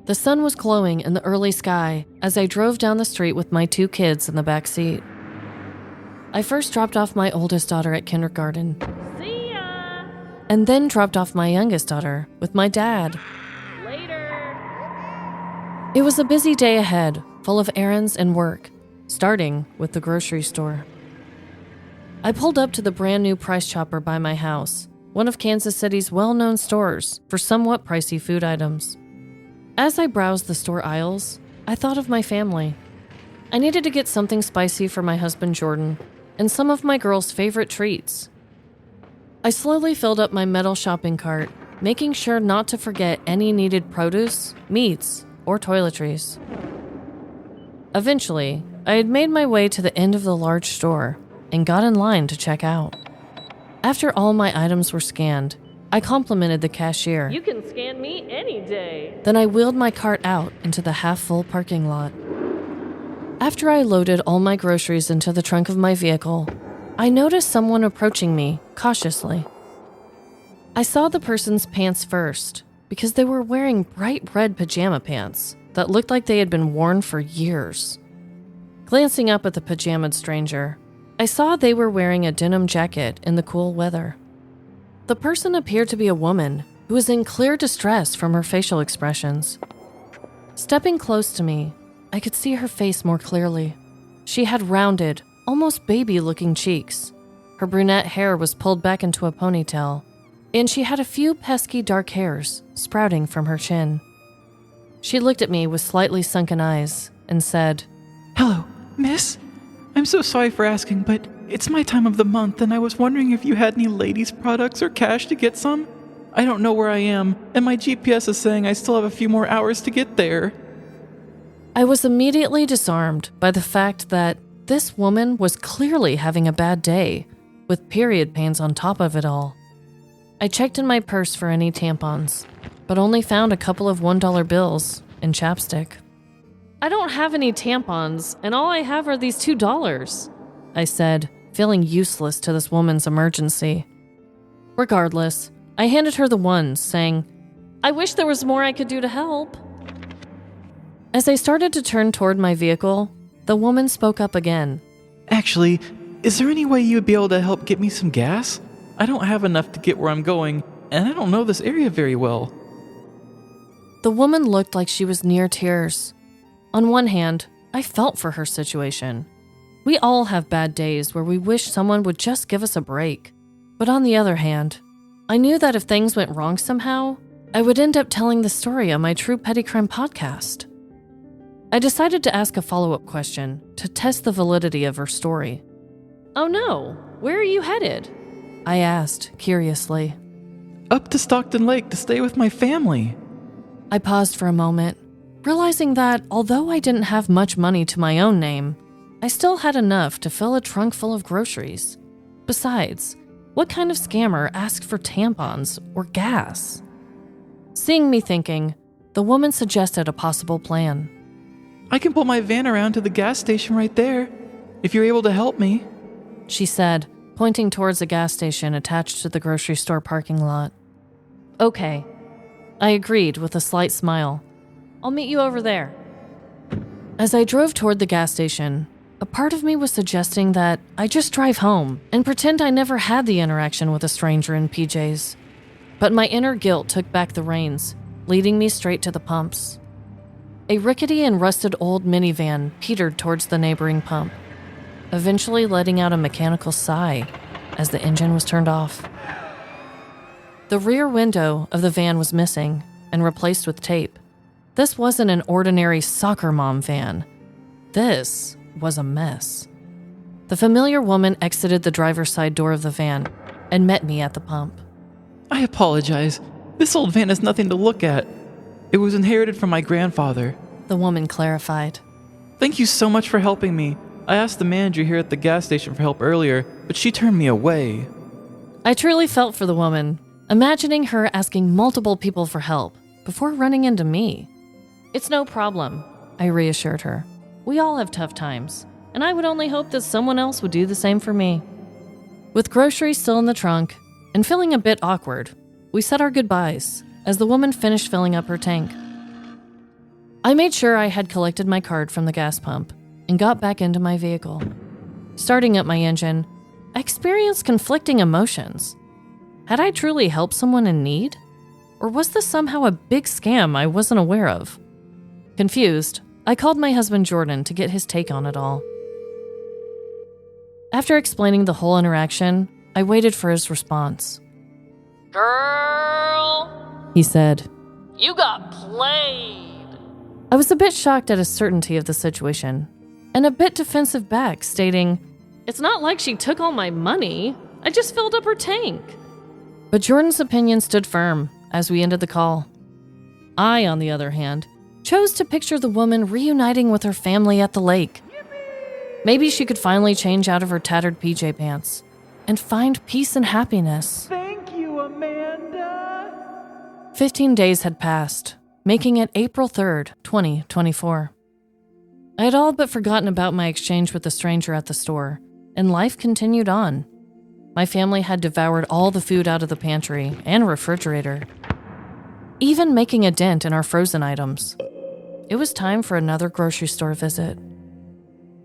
The sun was glowing in the early sky as I drove down the street with my 2 kids in the back seat. I first dropped off my oldest daughter at kindergarten. See ya! And then dropped off my youngest daughter with my dad. Later! It was a busy day ahead, full of errands and work, starting with the grocery store. I pulled up to the brand new Price Chopper by my house, one of Kansas City's well-known stores for somewhat pricey food items. As I browsed the store aisles, I thought of my family. I needed to get something spicy for my husband Jordan and some of my girls' favorite treats. I slowly filled up my metal shopping cart, making sure not to forget any needed produce, meats, or toiletries. Eventually, I had made my way to the end of the large store and got in line to check out. After all my items were scanned, I complimented the cashier. You can scan me any day. Then I wheeled my cart out into the half-full parking lot. After I loaded all my groceries into the trunk of my vehicle, I noticed someone approaching me cautiously. I saw the person's pants first because they were wearing bright red pajama pants that looked like they had been worn for years. Glancing up at the pajamaed stranger, I saw they were wearing a denim jacket in the cool weather. The person appeared to be a woman who was in clear distress from her facial expressions. Stepping close to me, I could see her face more clearly. She had rounded, almost baby-looking cheeks. Her brunette hair was pulled back into a ponytail, and she had a few pesky dark hairs sprouting from her chin. She looked at me with slightly sunken eyes and said, "Hello, miss? I'm so sorry for asking, but it's my time of the month and I was wondering if you had any ladies' products or cash to get some? I don't know where I am, and my GPS is saying I still have a few more hours to get there." I was immediately disarmed by the fact that this woman was clearly having a bad day, with period pains on top of it all. I checked in my purse for any tampons, but only found a couple of $1 bills and chapstick. "I don't have any tampons, and all I have are these $2, I said, feeling useless to this woman's emergency. Regardless, I handed her the ones, saying, "I wish there was more I could do to help." As I started to turn toward my vehicle, the woman spoke up again. "Actually, is there any way you would be able to help get me some gas? I don't have enough to get where I'm going, and I don't know this area very well." The woman looked like she was near tears. On one hand, I felt for her situation. We all have bad days where we wish someone would just give us a break. But on the other hand, I knew that if things went wrong somehow, I would end up telling the story on my True Petty Crime podcast. I decided to ask a follow-up question to test the validity of her story. "Oh no, where are you headed?" I asked, curiously. "Up to Stockton Lake to stay with my family." I paused for a moment, realizing that although I didn't have much money to my own name, I still had enough to fill a trunk full of groceries. Besides, what kind of scammer asks for tampons or gas? Seeing me thinking, the woman suggested a possible plan. "I can pull my van around to the gas station right there, if you're able to help me," she said, pointing towards a gas station attached to the grocery store parking lot. "Okay," I agreed with a slight smile. "I'll meet you over there." As I drove toward the gas station, a part of me was suggesting that I just drive home and pretend I never had the interaction with a stranger in PJs. But my inner guilt took back the reins, leading me straight to the pumps. A rickety and rusted old minivan petered towards the neighboring pump, eventually letting out a mechanical sigh as the engine was turned off. The rear window of the van was missing and replaced with tape. This wasn't an ordinary soccer mom van. This was a mess. The familiar woman exited the driver's side door of the van and met me at the pump. "I apologize. This old van is nothing to look at. It was inherited from my grandfather," the woman clarified. "Thank you so much for helping me. I asked the manager here at the gas station for help earlier, but she turned me away." I truly felt for the woman. imagining her asking multiple people for help before running into me. "It's no problem," I reassured her. "We all have tough times, and I would only hope that someone else would do the same for me." With groceries still in the trunk and feeling a bit awkward, we said our goodbyes as the woman finished filling up her tank. I made sure I had collected my card from the gas pump and got back into my vehicle. Starting up my engine, I experienced conflicting emotions. Had I truly helped someone in need? Or was this somehow a big scam I wasn't aware of? Confused, I called my husband Jordan to get his take on it all. After explaining the whole interaction, I waited for his response. Girl, He said. you got played. I was a bit shocked at his certainty of the situation, and a bit defensive back, stating, It's not like she took all my money. I just filled up her tank. but Jordan's opinion stood firm as we ended the call. I, on the other hand, chose to picture the woman reuniting with her family at the lake. Maybe she could finally change out of her tattered PJ pants and find peace and happiness. Thank you, Amanda. 15 days had passed, making it April 3rd, 2024. I had all but forgotten about my exchange with the stranger at the store, and life continued on. My family had devoured all the food out of the pantry and refrigerator, even making a dent in our frozen items. It was time for another grocery store visit.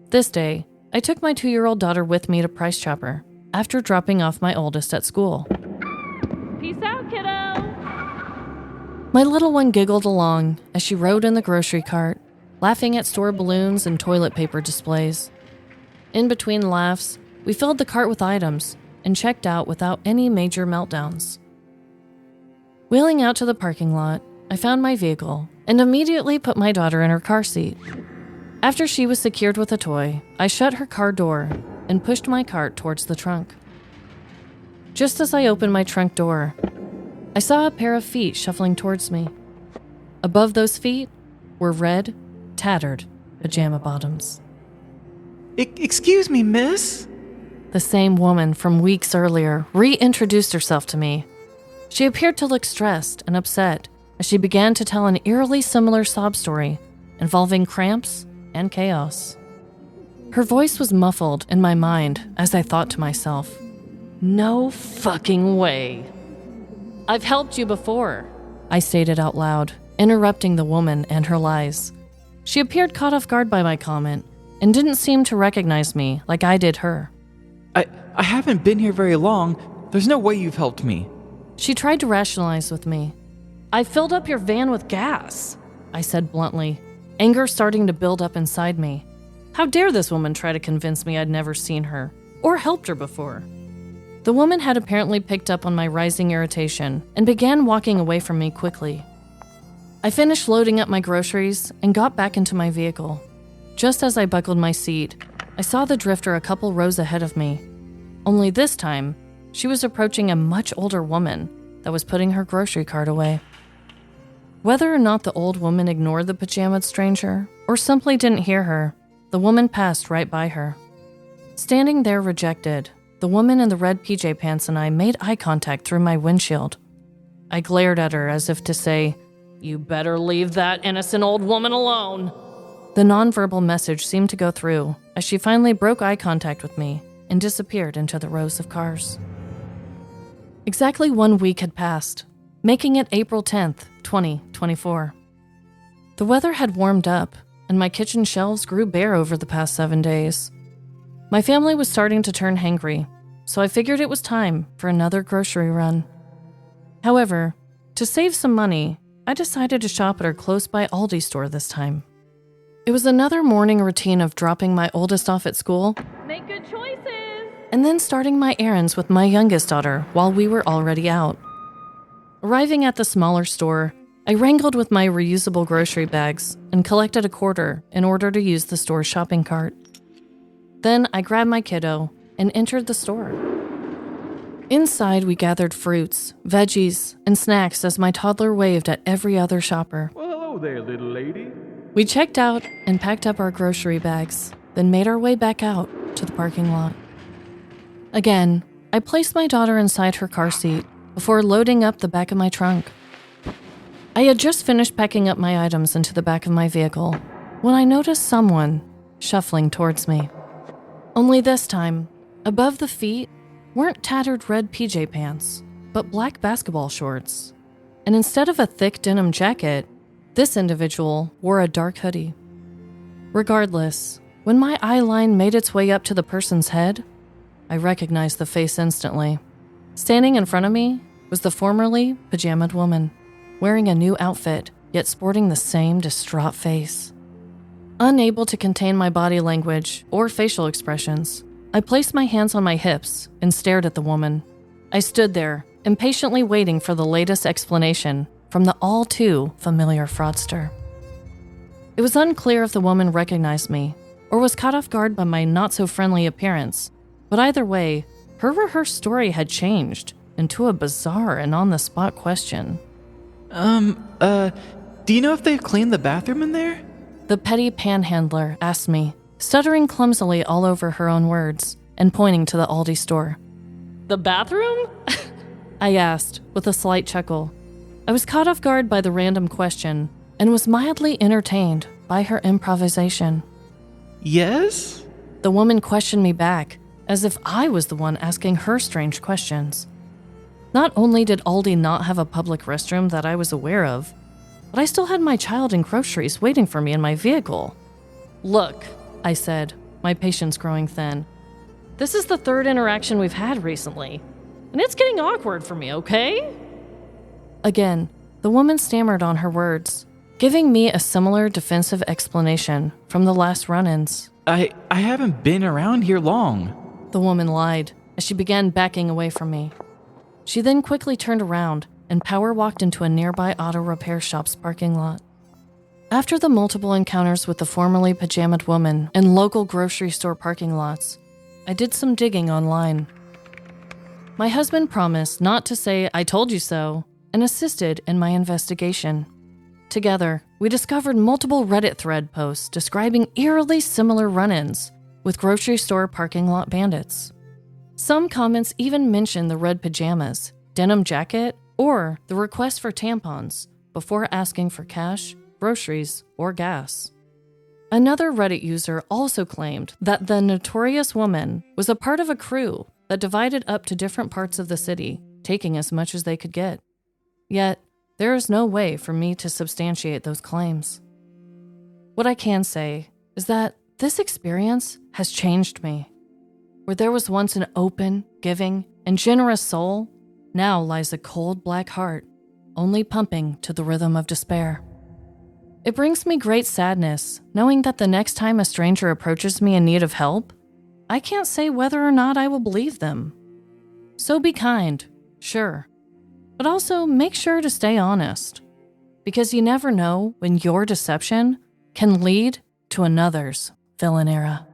This day, I took my 2-year-old daughter with me to Price Chopper after dropping off my oldest at school. Peace out, kiddo. My little one giggled along as she rode in the grocery cart, laughing at store balloons and toilet paper displays. In between laughs, we filled the cart with items and checked out without any major meltdowns. Wheeling out to the parking lot, I found my vehicle and immediately put my daughter in her car seat. After she was secured with a toy, I shut her car door and pushed my cart towards the trunk. Just as I opened my trunk door, I saw a pair of feet shuffling towards me. Above those feet were red, tattered pajama bottoms. Excuse me, miss? The same woman from weeks earlier reintroduced herself to me. She appeared to look stressed and upset as she began to tell an eerily similar sob story involving cramps and chaos. Her voice was muffled in my mind as I thought to myself, No fucking way. "I've helped you before," I stated out loud, interrupting the woman and her lies. She appeared caught off guard by my comment and didn't seem to recognize me like I did her. I haven't been here very long. There's no way you've helped me. She tried to rationalize with me. I filled up your van with gas. I said bluntly, anger starting to build up inside me. How dare this woman try to convince me I'd never seen her or helped her before? The woman had apparently picked up on my rising irritation and began walking away from me quickly. I finished loading up my groceries and got back into my vehicle. Just as I buckled my seat, I saw the drifter a couple rows ahead of me. Only this time, she was approaching a much older woman that was putting her grocery cart away. Whether or not the old woman ignored the pajamaed stranger or simply didn't hear her, the woman passed right by her. Standing there rejected, the woman in the red PJ pants and I made eye contact through my windshield. I glared at her as if to say, You better leave that innocent old woman alone. The nonverbal message seemed to go through as she finally broke eye contact with me and disappeared into the rows of cars. Exactly 1 week had passed, making it April 10th, 2024. The weather had warmed up, and my kitchen shelves grew bare over the past 7 days. My family was starting to turn hangry, so I figured it was time for another grocery run. However, to save some money, I decided to shop at our close-by Aldi store this time. It was another morning routine of dropping my oldest off at school Make good choices. and then starting my errands with my youngest daughter while we were already out. Arriving at the smaller store, I wrangled with my reusable grocery bags and collected a quarter in order to use the store's shopping cart. Then I grabbed my kiddo and entered the store. Inside, we gathered fruits, veggies, and snacks as my toddler waved at every other shopper. Well, hello there, little lady. We checked out and packed up our grocery bags, then made our way back out to the parking lot. Again, I placed my daughter inside her car seat before loading up the back of my trunk. I had just finished packing up my items into the back of my vehicle when I noticed someone shuffling towards me. Only this time, above the feet weren't tattered red PJ pants, but black basketball shorts. And instead of a thick denim jacket, this individual wore a dark hoodie. Regardless, when my eye line made its way up to the person's head, I recognized the face instantly. Standing in front of me was the formerly pajamaed woman, wearing a new outfit, yet sporting the same distraught face. Unable to contain my body language or facial expressions, I placed my hands on my hips and stared at the woman. I stood there, impatiently waiting for the latest explanation from the all-too familiar fraudster. It was unclear if the woman recognized me or was caught off guard by my not-so-friendly appearance, but either way, her or her story had changed into a bizarre and on-the-spot question. Do you know if they've cleaned the bathroom in there? The petty panhandler asked me, stuttering clumsily all over her own words and pointing to the Aldi store. The bathroom? I asked, with a slight chuckle. I was caught off guard by the random question and was mildly entertained by her improvisation. Yes? The woman questioned me back, as if I was the one asking her strange questions. Not only did Aldi not have a public restroom that I was aware of, but I still had my child and groceries waiting for me in my vehicle. Look, I said, my patience growing thin. this is the third interaction we've had recently, and it's getting awkward for me, okay? Again, the woman stammered on her words, giving me a similar defensive explanation from the last run-ins. I haven't been around here long. The woman lied as she began backing away from me. She then quickly turned around and power walked into a nearby auto repair shop's parking lot. After the multiple encounters with the formerly pajamaed woman in local grocery store parking lots, I did some digging online. My husband promised not to say "I told you so" and assisted in my investigation. Together, we discovered multiple Reddit thread posts describing eerily similar run-ins with grocery store parking lot bandits. Some comments even mentioned the red pajamas, denim jacket, or the request for tampons before asking for cash, groceries, or gas. Another Reddit user also claimed that the notorious woman was a part of a crew that divided up to different parts of the city, taking as much as they could get. Yet, there is no way for me to substantiate those claims. What I can say is that this experience has changed me. Where there was once an open, giving, and generous soul, now lies a cold black heart, only pumping to the rhythm of despair. It brings me great sadness knowing that the next time a stranger approaches me in need of help, I can't say whether or not I will believe them. So be kind, sure, but also make sure to stay honest, because you never know when your deception can lead to another's villain era.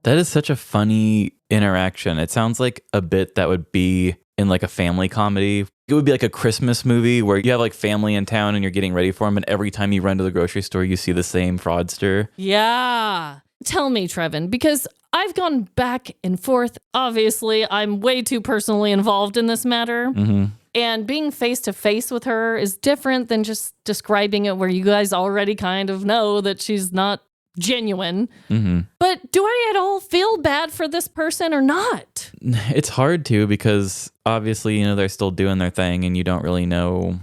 That is such a funny interaction. It sounds like a bit that would be in like a family comedy. It would be like a Christmas movie where you have like family in town and you're getting ready for them, and every time you run to the grocery store, you see the same fraudster. Yeah. Tell me, Trevin, because I've gone back and forth. Obviously, I'm way too personally involved in this matter. Mm-hmm. And being face to face with her is different than just describing it where you guys already kind of know that she's not genuine. Mm-hmm. But do I at all feel bad for this person or not? It's hard to, because obviously, they're still doing their thing and you don't really know.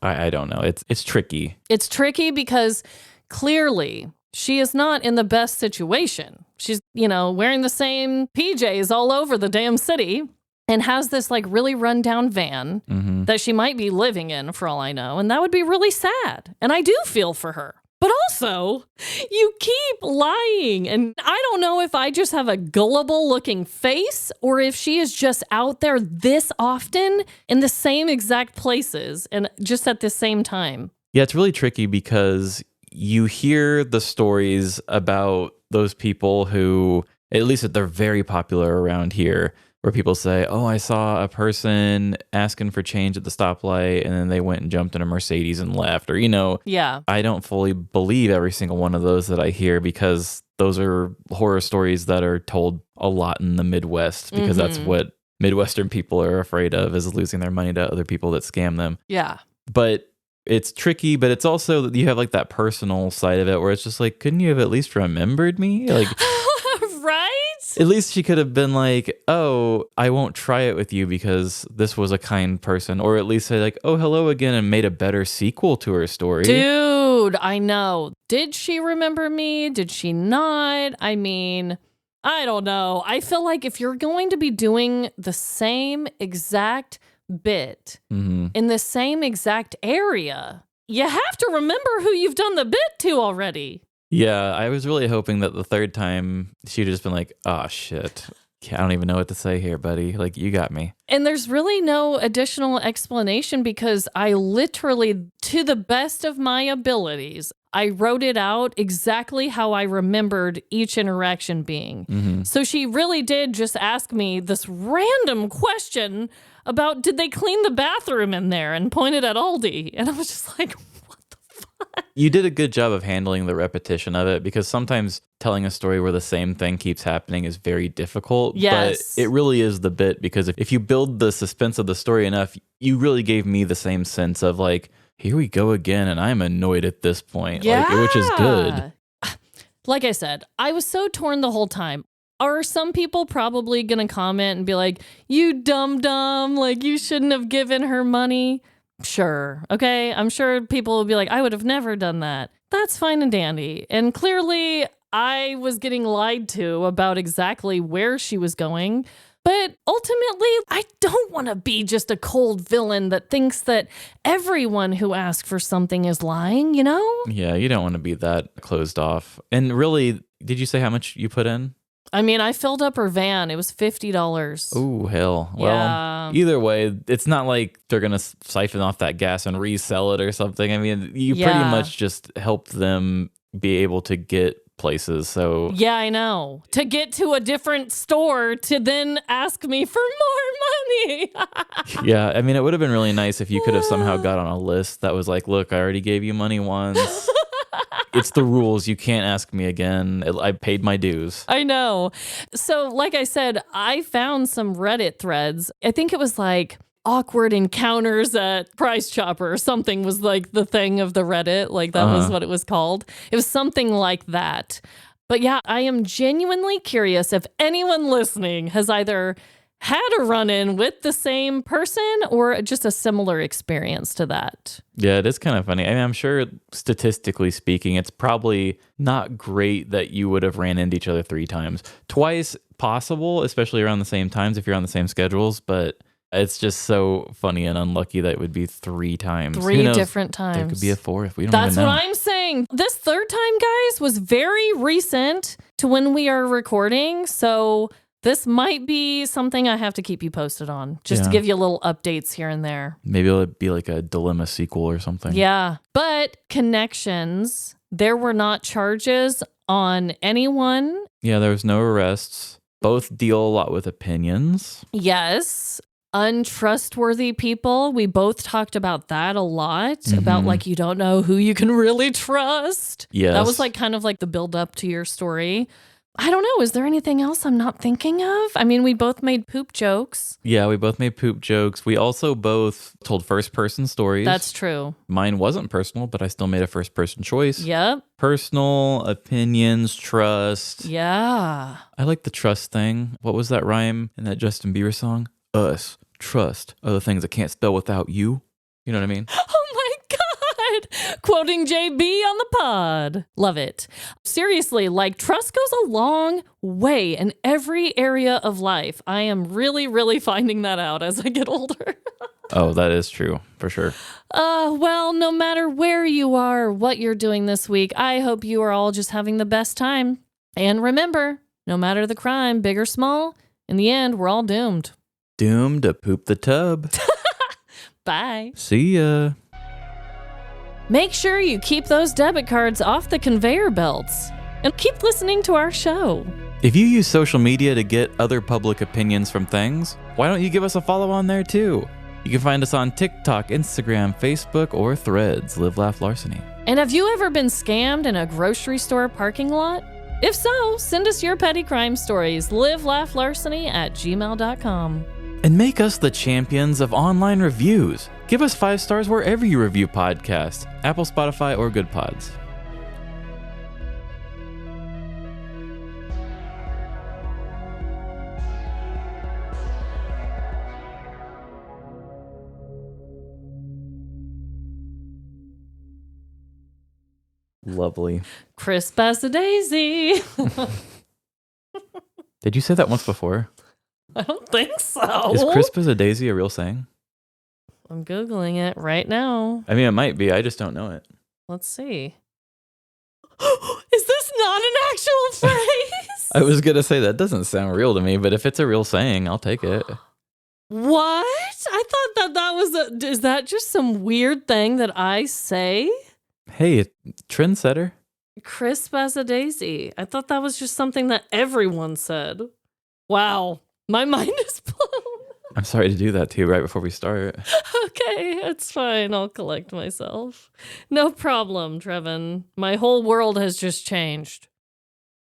I don't know. It's tricky. It's tricky because clearly she is not in the best situation. She's, wearing the same PJs all over the damn city and has this like really rundown van that she might be living in for all I know. And that would be really sad. And I do feel for her. But also, you keep lying. And I don't know if I just have a gullible looking face or if she is just out there this often in the same exact places and just at the same time. Yeah, it's really tricky because you hear the stories about those people who, at least they're very popular around here, where people say, oh, I saw a person asking for change at the stoplight and then they went and jumped in a Mercedes and left. Or, Yeah. I don't fully believe every single one of those that I hear, because those are horror stories that are told a lot in the Midwest, because that's what Midwestern people are afraid of, is losing their money to other people that scam them. Yeah. But it's tricky, but it's also that you have like that personal side of it where it's just like, couldn't you have at least remembered me? Like, right? at least she could have been like, oh, I won't try it with you because this was a kind person. Or at least say like, oh, hello again, and made a better sequel to her story. Dude, I know. Did she remember me? Did she not? I mean, I don't know. I feel like if you're going to be doing the same exact bit in the same exact area, you have to remember who you've done the bit to already. Yeah, I was really hoping that the third time she'd just been like, oh, shit. I don't even know what to say here, buddy. Like, you got me. And there's really no additional explanation because I literally, to the best of my abilities, I wrote it out exactly how I remembered each interaction being. So she really did just ask me this random question about, did they clean the bathroom in there, and pointed at Aldi. And I was just like, You did a good job of handling the repetition of it because sometimes telling a story where the same thing keeps happening is very difficult. Yes. But it really is the bit because if you build the suspense of the story enough, you really gave me the same sense of like, here we go again, and I'm annoyed at this point, which is good. Like I said, I was so torn the whole time. Are some people probably going to comment and be like, you dumb, like you shouldn't have given her money? Sure. Okay. I'm sure people will be like, I would have never done that. That's fine and dandy. And clearly I was getting lied to about exactly where she was going. But ultimately, I don't want to be just a cold villain that thinks that everyone who asks for something is lying, you know? Yeah, you don't want to be that closed off. And really, did you say how much you put in? I mean, I filled up her van. It was $50. Oh, hell. Well, either way, it's not like they're going to siphon off that gas and resell it or something. I mean, you pretty much just helped them be able to get places. So yeah, I know. To get to a different store to then ask me for more money. Yeah, I mean, it would have been really nice if you could have somehow got on a list that was like, look, I already gave you money once. It's the rules. You can't ask me again. I paid my dues. I know. So like I said, I found some Reddit threads. I think it was like awkward encounters at Price Chopper or something was like the thing of the Reddit. Like that was what it was called. It was something like that. But yeah, I am genuinely curious if anyone listening has either had a run-in with the same person or just a similar experience to that. Yeah, it is kind of funny. I mean, I'm sure statistically speaking, it's probably not great that you would have ran into each other 3 times. Twice possible, especially around the same times if you're on the same schedules, but it's just so funny and unlucky that it would be 3 times. 3 different times. There could be a 4th. We don't That's even know. what I'm saying. This third time, guys, was very recent to when we are recording. So this might be something I have to keep you posted on, just to give you little updates here and there. Maybe it'll be like a dilemma sequel or something. Yeah. But connections, there were not charges on anyone. Yeah, there was no arrests. Both deal a lot with opinions. Yes. Untrustworthy people. We both talked about that a lot, about like you don't know who you can really trust. Yes. That was like kind of like the build up to your story. I don't know. Is there anything else I'm not thinking of? I mean, we both made poop jokes. Yeah, we both made poop jokes. We also both told first-person stories. That's true. Mine wasn't personal, but I still made a first-person choice. Yep. Personal, opinions, trust. Yeah. I like the trust thing. What was that rhyme in that Justin Bieber song? Us, trust, other things I can't spell without you. You know what I mean? Oh my God. Quoting JB on the pod. Love it. Seriously, like trust goes a long way in every area of life. I am really, really finding that out as I get older. Oh, that is true, for sure. Well, no matter where you are, what you're doing this week, I hope you are all just having the best time. And remember, no matter the crime, big or small, in the end, we're all doomed. Doomed to poop the tub. Bye. See ya. Make sure you keep those debit cards off the conveyor belts and keep listening to our show. If you use social media to get other public opinions from things, why don't you give us a follow on there too? You can find us on TikTok, Instagram, Facebook, or Threads. Live, Laugh, Larceny. And have you ever been scammed in a grocery store parking lot? If so, send us your petty crime stories. LiveLaughLarceny@gmail.com. And make us the champions of online reviews. Give us 5 stars wherever you review podcasts, Apple, Spotify, or Good Pods. Lovely. Crisp as a daisy. Did you say that once before? I don't think so. Is crisp as a daisy a real saying? I'm Googling it right now. I mean, it might be. I just don't know it. Let's see. Is this not an actual phrase? I was going to say that doesn't sound real to me, but if it's a real saying, I'll take it. What? I thought that was is that just some weird thing that I say? Hey, trendsetter. Crisp as a daisy. I thought that was just something that everyone said. Wow. My mind is blown. I'm sorry to do that to you right before we start. Okay, it's fine. I'll collect myself. No problem, Trevin. My whole world has just changed.